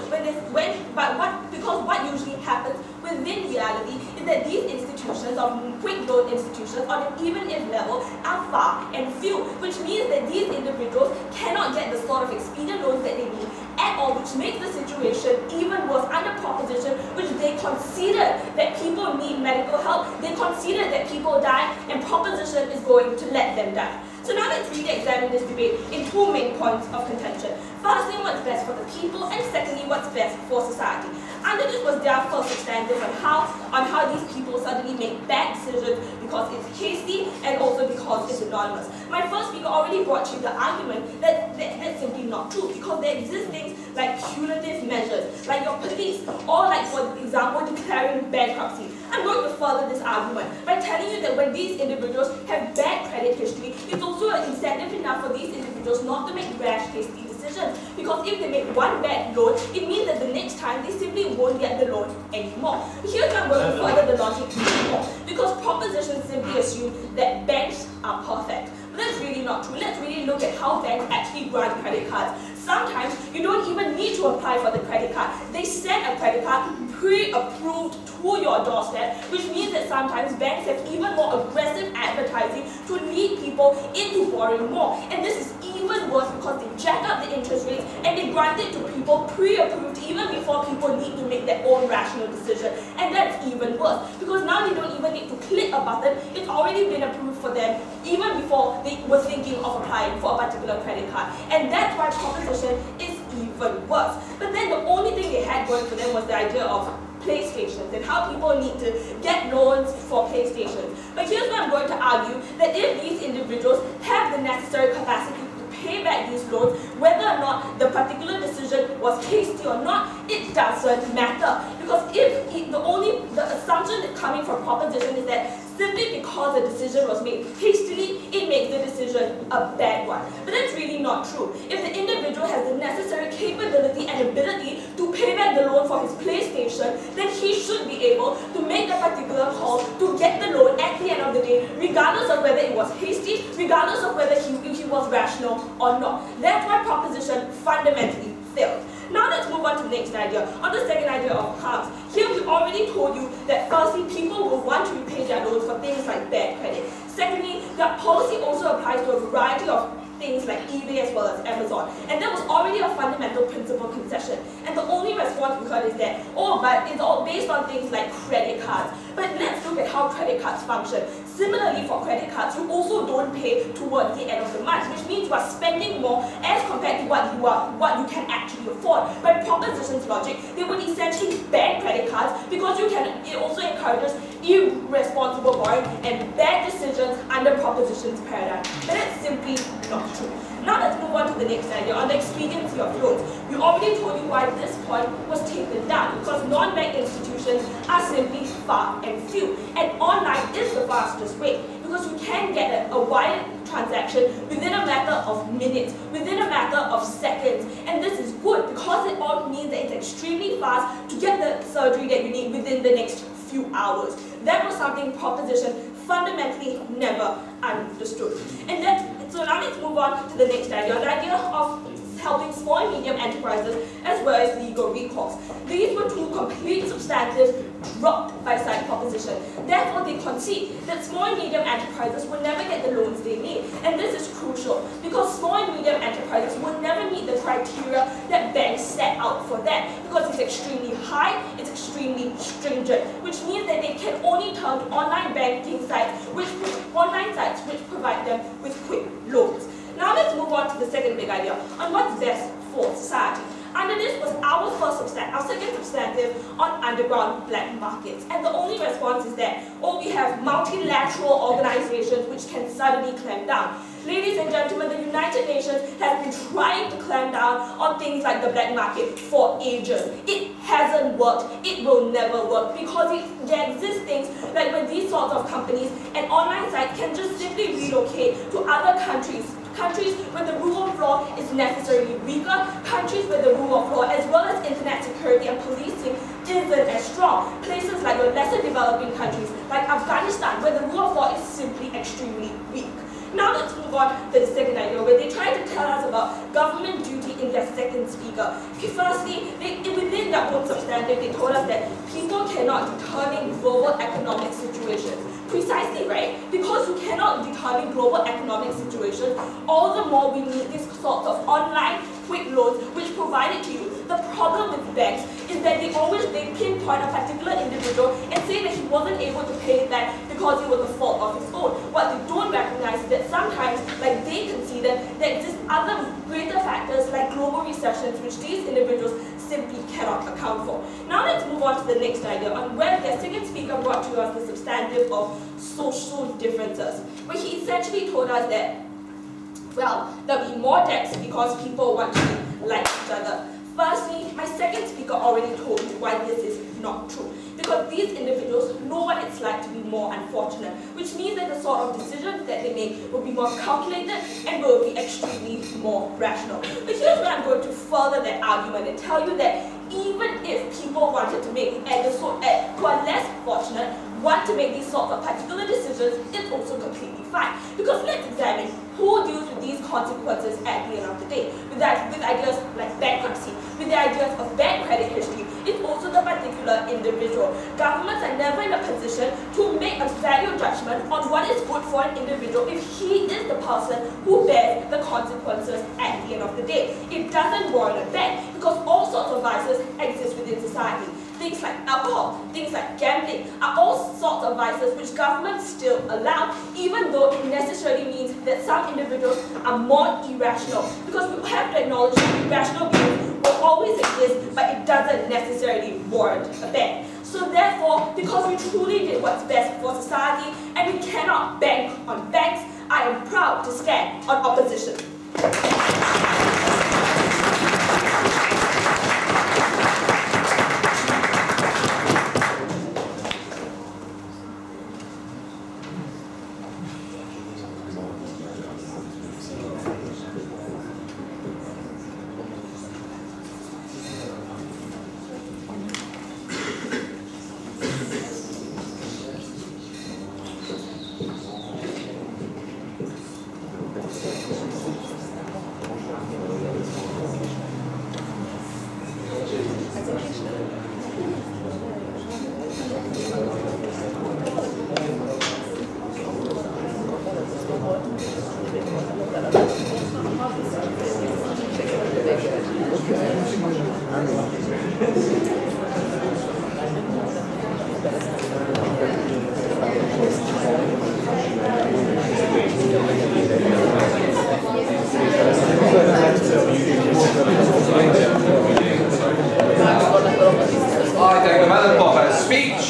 because what usually happens within reality is that these institutions, or quick loan institutions, on an even-if level, are far and few, which means that these individuals cannot get the sort of expedient loans that they need at all, which makes the situation even worse under proposition, which they consider that people need medical help, they consider that people die, and proposition is going to let them die. So now let's really examine this debate in two main points of contention. Firstly, what's best for the people, and secondly, what's best for society. Under this was their first substantive on how these people suddenly make bad decisions because it's hasty and also because it's anonymous. My first speaker already brought you the argument that that's simply not true, because there exist things like punitive measures, like your police, or like, for example, declaring bankruptcy. I'm going to further this argument by telling you that when these individuals have bad credit history, it's also an incentive enough for these individuals not to make rash, hasty decisions, decisions, because if they make one bad loan, it means that the next time they simply won't get the loan anymore. Here's where I'm going to further the logic even more, because propositions simply assume that banks are perfect. But that's really not true. Let's really look at how banks actually grant credit cards. Sometimes you don't even need to apply for the credit card. They send a credit card pre-approved to your doorstep, which means that sometimes banks have even more aggressive advertising to lead people into borrowing more. And this is even worse because they jack up the interest rates and they grant it to people pre-approved even before people need to make their own rational decision. And that's even worse because now they don't even need to click a button. It's already been approved for them even before they were thinking of applying for a particular credit card. And that's why proposition is even worse. But then the only thing they had going for them was the idea of PlayStations and how people need to get loans for PlayStations. But here's where I'm going to argue that if these individuals have the necessary capacity to pay back these loans, whether or not the particular decision was hasty or not, it doesn't matter. Because if the assumption that's coming from proposition is that simply because the decision was made hastily, it makes the decision a bad one. But that's really not true. If the individual has the necessary capability and ability to pay back the loan for his PlayStation, then he should be able to make a particular call to get the loan at the end of the day, regardless of whether it was hasty, regardless of whether he was rational or not. That's why proposition fundamentally failed. Now let's move on to the next idea, on the second idea of harms. Here we already told you that firstly, people will want to repay their loans for things like bad credit. Secondly, that policy also applies to a variety of things like eBay as well as Amazon. And that was already a fundamental principle concession. And the only response we heard is that, oh, but it's all based on things like credit cards. But let's look at how credit cards function. Similarly, for credit cards, you also don't pay towards the end of the month, which means you are spending more as compared to what you can actually afford. By proposition's logic, they would essentially ban credit cards because it also encourages irresponsible borrowing and bad decisions under proposition's paradigm. But that's simply not true. Now let's move on to the next idea, on the expediency of loans. We already told you why this point was taken down, because non-bank institutions are simply far and few. And online is the fastest way, because you can get a wire transaction within a matter of minutes, within a matter of seconds. And this is good, because it all means that it's extremely fast to get the surgery that you need within the next few hours. That was something proposition fundamentally never understood. So now let's move on to the next idea, the idea of helping small and medium enterprises as well as legal recourse. These were two complete substantives dropped by side proposition. Therefore, they concede that small and medium enterprises will never get the loans they need. And this is crucial because small and medium enterprises will never meet the criteria that banks set out for them, because it's extremely high, it's extremely stringent, which means that they can only turn to online banking sites, which provide them with quick loans. Now let's move on to the second big idea, on what's best for society. Under this was our second substantive on underground black markets. And the only response is that, we have multilateral organizations which can suddenly clamp down. Ladies and gentlemen, the United Nations has been trying to clamp down on things like the black market for ages. It hasn't worked. It will never work, because there exist things like when these sorts of companies and online sites can just simply relocate to other countries where the rule of law is necessarily weaker, countries where the rule of law as well as internet security and policing isn't as strong, places like your lesser developing countries like Afghanistan where the rule of law is simply extremely weak. Now let's move on to the second idea, where they try to tell us about government duty in their second speaker. Firstly, within their own substantive, they told us that people cannot determine global economic situations. Precisely right, because you cannot determine global economic situations, all the more we need these sorts of online quick loans which provide it to you. The problem with banks is that they pinpoint a particular individual and say that he wasn't able to pay it back because it was the fault of his own. What they don't recognize is that sometimes, like they consider, there exist other greater factors like global recessions which these individuals simply cannot account for. Now let's move on to the next idea, on where their second speaker brought to us the substantive of social differences, where he essentially told us that, well, there'll be more debts because people want to be like each other. Firstly, my second speaker already told you why this is not true. Because these individuals know what it's like to be more unfortunate, which means that the sort of decisions that they make will be more calculated and will be extremely more rational. But here's where I'm going to further that argument and tell you that even if people wanted to make, who are less fortunate, want to make these sorts of particular decisions, it's also completely fine. Because let's examine who deals with these consequences at the end of the day. With ideas like bankruptcy, with the ideas of bad credit history, it's also the particular individual. Governments are never in a position to make a value judgment on what is good for an individual if he is the person who bears the consequences at the end of the day. It doesn't warrant a ban because all sorts of vices exist within society. Things like alcohol, things like gambling are all sorts of vices which governments still allow, even though it necessarily means that some individuals are more irrational. Because we have to acknowledge that irrational beings will always exist, but it doesn't necessarily warrant a ban. So therefore, because we truly did what's best for society and we cannot bank on banks, I am proud to stand on opposition.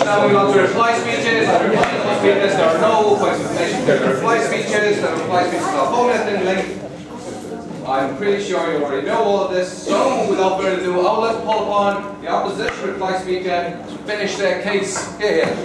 Now we want to reply speeches. There are no points of information. There are reply speeches. The reply speeches are 4 minutes in length. I'm pretty sure you already know all of this. So without further ado, I'll let call upon the opposition reply speaker to finish their case. Here.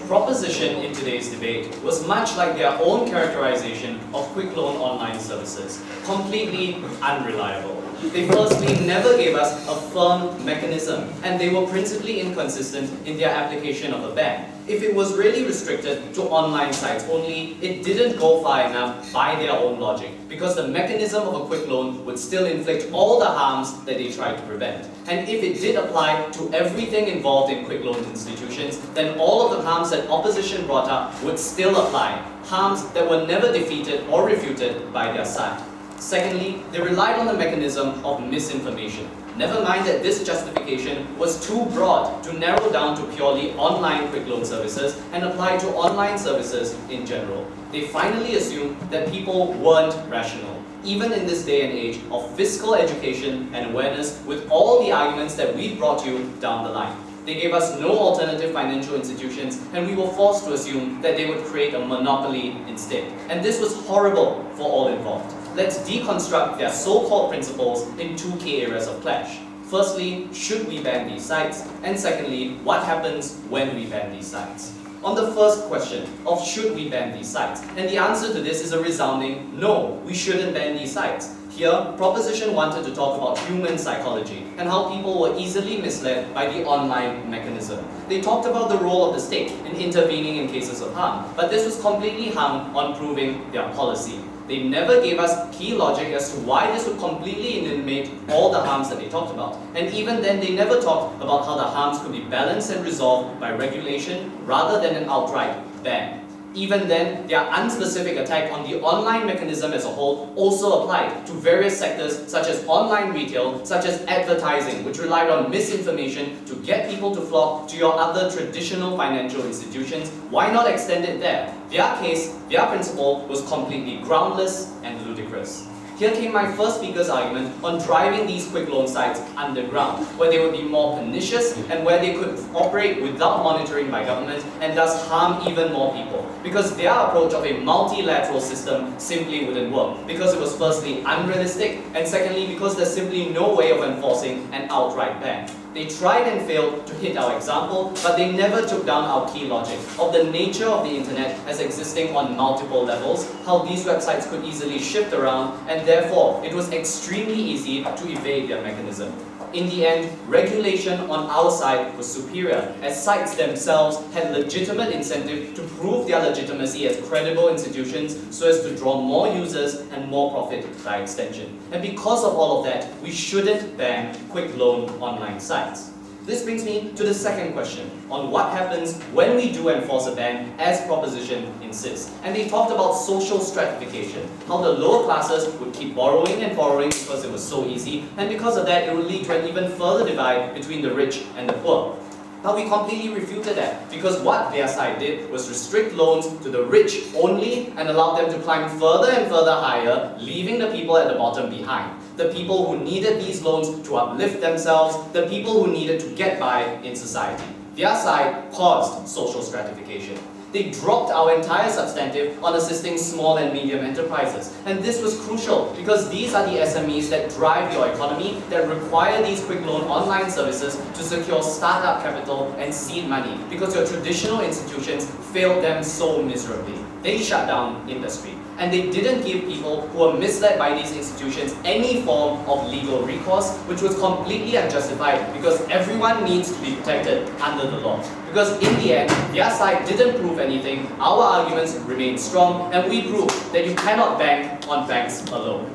Proposition in today's debate was much like their own characterization of quick loan online services, completely unreliable. They firstly never gave us a firm mechanism, and they were principally inconsistent in their application of a ban. If it was really restricted to online sites only, it didn't go far enough by their own logic, because the mechanism of a quick loan would still inflict all the harms that they tried to prevent. And if it did apply to everything involved in quick loan institutions, then all of the harms that opposition brought up would still apply, harms that were never defeated or refuted by their side. Secondly, they relied on the mechanism of misinformation. Never mind that this justification was too broad to narrow down to purely online quick loan services and apply to online services in general. They finally assumed that people weren't rational, even in this day and age of fiscal education and awareness, with all the arguments that we've brought you down the line. They gave us no alternative financial institutions, and we were forced to assume that they would create a monopoly instead. And this was horrible for all involved. Let's deconstruct their so-called principles in two key areas of clash. Firstly, should we ban these sites? And secondly, what happens when we ban these sites? On the first question of should we ban these sites, and the answer to this is a resounding no, we shouldn't ban these sites. Here, Proposition wanted to talk about human psychology and how people were easily misled by the online mechanism. They talked about the role of the state in intervening in cases of harm, but this was completely hung on proving their policy. They never gave us key logic as to why this would completely eliminate all the harms that they talked about. And even then, they never talked about how the harms could be balanced and resolved by regulation rather than an outright ban. Even then, their unspecific attack on the online mechanism as a whole also applied to various sectors such as online retail, such as advertising, which relied on misinformation to get people to flock to your other traditional financial institutions. Why not extend it there? Their case, their principle was completely groundless and ludicrous. Here came my first speaker's argument on driving these quick loan sites underground, where they would be more pernicious and where they could operate without monitoring by government and thus harm even more people. Because their approach of a multilateral system simply wouldn't work. Because it was firstly unrealistic, and secondly because there's simply no way of enforcing an outright ban. They tried and failed to hit our example, but they never took down our key logic of the nature of the internet as existing on multiple levels, how these websites could easily shift around, and therefore it was extremely easy to evade their mechanism. In the end, regulation on our side was superior, as sites themselves had legitimate incentive to prove their legitimacy as credible institutions so as to draw more users and more profit by extension. And because of all of that, we shouldn't ban quick loan online sites. This brings me to the second question on what happens when we do enforce a ban as proposition insists. And they talked about social stratification, how the lower classes would keep borrowing and borrowing because it was so easy, and because of that it would lead to an even further divide between the rich and the poor. But we completely refuted that, because what their side did was restrict loans to the rich only and allow them to climb further and further higher, leaving the people at the bottom behind. The people who needed these loans to uplift themselves, the people who needed to get by in society. Their side caused social stratification. They dropped our entire substantive on assisting small and medium enterprises. And this was crucial because these are the SMEs that drive your economy, that require these quick loan online services to secure startup capital and seed money, because your traditional institutions failed them so miserably. They shut down industry. And they didn't give people who were misled by these institutions any form of legal recourse, which was completely unjustified because everyone needs to be protected under the law. Because in the end, their side didn't prove anything, our arguments remained strong, and we proved that you cannot bank on banks alone.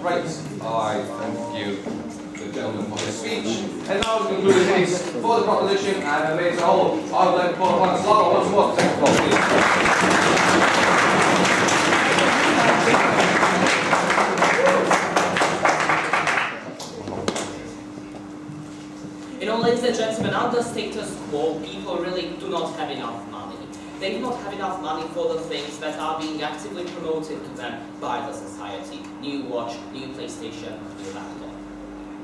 Right, I thank you, the gentleman, for his speech. And now to conclude the case for the proposition and the debate as a whole, I would like to call upon Slava once more to take the floor, please. You know, ladies and gentlemen, under status quo, people really do not have enough money. They do not have enough money for the things that are being actively promoted to them by the society. New watch, new PlayStation, new laptop.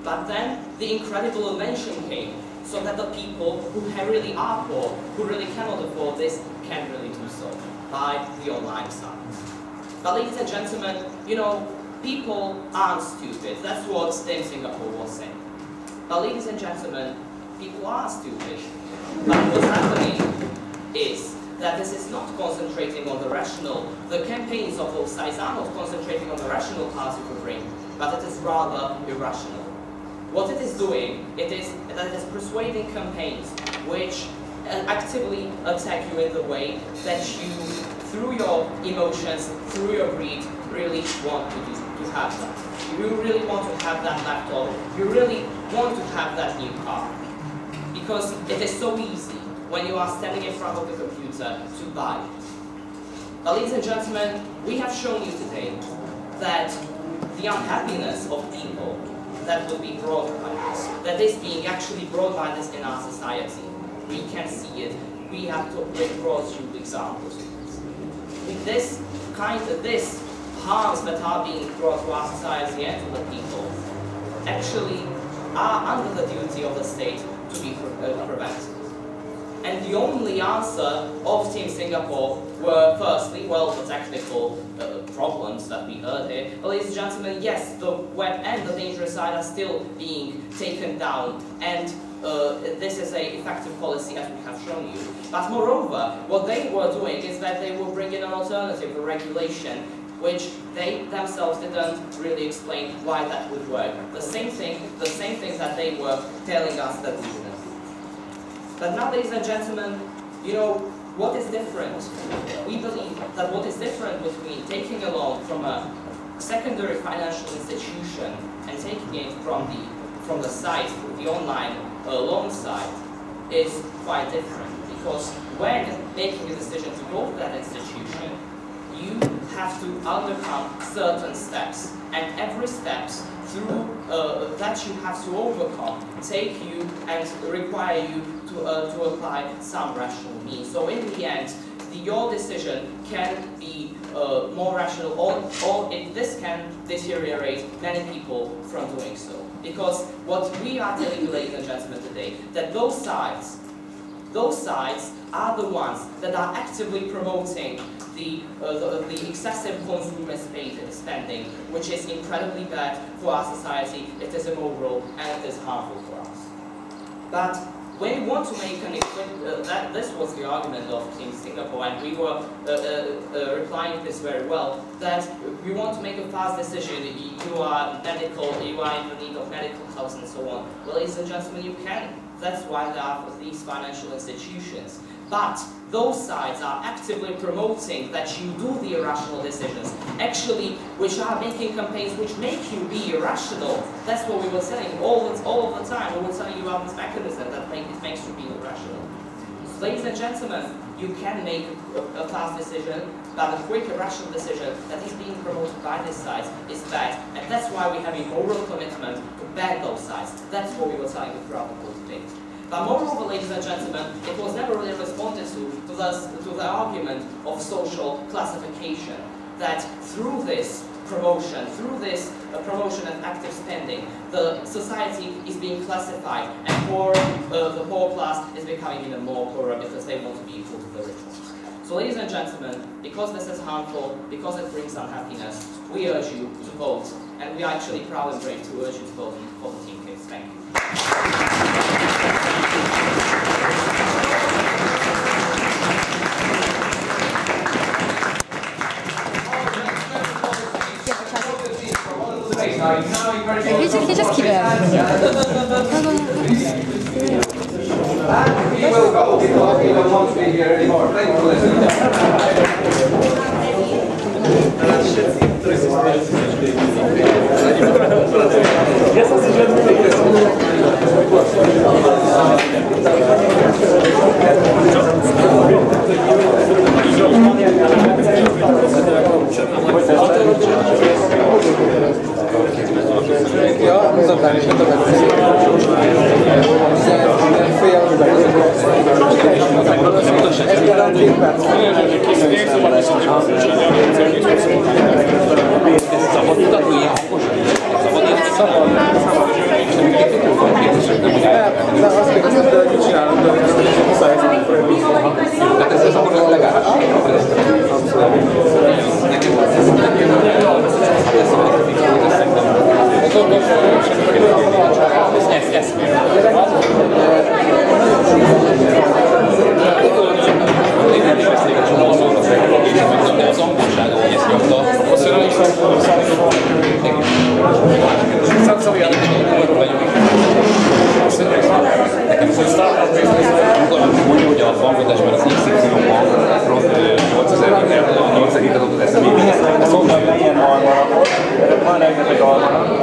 But then the incredible invention came, so that the people who really are poor, who really cannot afford this, can really do so by the online side. But ladies and gentlemen, you know, people aren't stupid. That's what Tim Singapore was saying. But ladies and gentlemen, people are stupid. But what's happening is that this is not concentrating on the rational. The campaigns of both sides are not concentrating on the rational parts of the brain, but it is rather irrational. What it is doing, it is that it is persuading campaigns which actively attack you in the way that you, through your emotions, through your greed, really want to have that. You really want to have that laptop, you really want to have that new car. Because it is so easy when you are standing in front of the computer to buy it. But ladies and gentlemen, we have shown you today that the unhappiness of people that will be brought by this, that is being actually brought by this in our society. We can see it. We have to bring brought you examples. This harms that are being brought to our society and to the people actually are under the duty of the state to be prevented. And the only answer of Team Singapore were, firstly, well, the technical problems that we heard here. But ladies and gentlemen, yes, the web and the dangerous side are still being taken down, and this is an effective policy as we have shown you. But moreover, what they were doing is that they were bringing an alternative, a regulation, which they themselves didn't really explain why that would work. The same thing that they were telling us that we didn't. But now, ladies and gentlemen, you know, what is different? We believe that what is different between taking a loan from a secondary financial institution and taking it from the site, the online loan site, is quite different. Because when making a decision to go to that institution, you have to overcome certain steps, and every step through that you have to overcome take you and require you to apply some rational means. So in the end, your decision can be more rational, or this can deteriorate many people from doing so. Because what we are telling you, ladies and gentlemen, today, that those sides are the ones that are actively promoting the excessive consumer spending, which is incredibly bad for our society, it is immoral, and it is harmful for us. But when you want to make an this was the argument of Team Singapore, and we were replying this very well, that we want to make a fast decision, you are in the need of medical help and so on. Well, ladies and gentlemen, you can. That's why there are these financial institutions. But those sides are actively promoting that you do the irrational decisions, actually, which are making campaigns which make you be irrational. That's what we were saying all of the time. We were telling you about this mechanism that makes you be irrational. So, ladies and gentlemen, you can make a fast decision, but a quick irrational decision that is being promoted by these sides is bad. And that's why we have a moral commitment to ban those sides. That's what we were telling you throughout the whole debate. But moreover, ladies and gentlemen, it was never really responded to the argument of social classification, that through this promotion, promotion of active spending, the society is being classified, and the poor class is becoming even more poorer because they want to be equal to the rich ones. So, ladies and gentlemen, because this is harmful, because it brings unhappiness, we urge you to vote, and we are actually proud and brave to urge you to vote for the Team case. Thank you. Wiecie, gdzie jest kiwer? And we will go because we don't want to be here anymore. Thank you for listening.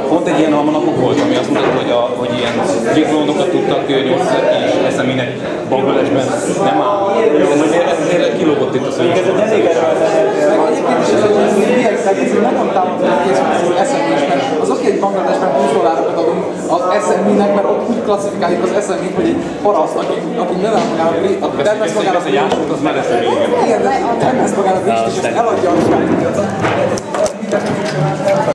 Pont egy ilyen almanapok volt, ami azt mutatta, hogy ilyen diplónokat tudtak nyolcszor és SMI-nek Bangladesben nem áll. Ezért kilógott itt a szó. Ez elég egyébként is ez nagyon támogatott készülés SMI-s, mert az oké, hogy Bangladesben $20 adunk az SMI-nek, mert ott úgy klasszifikáljuk az SMI-t, hogy egy paraszt, aki növel magának, termesz magának a jásot, az már SMI. Igen, termesz magának és ezt eladja a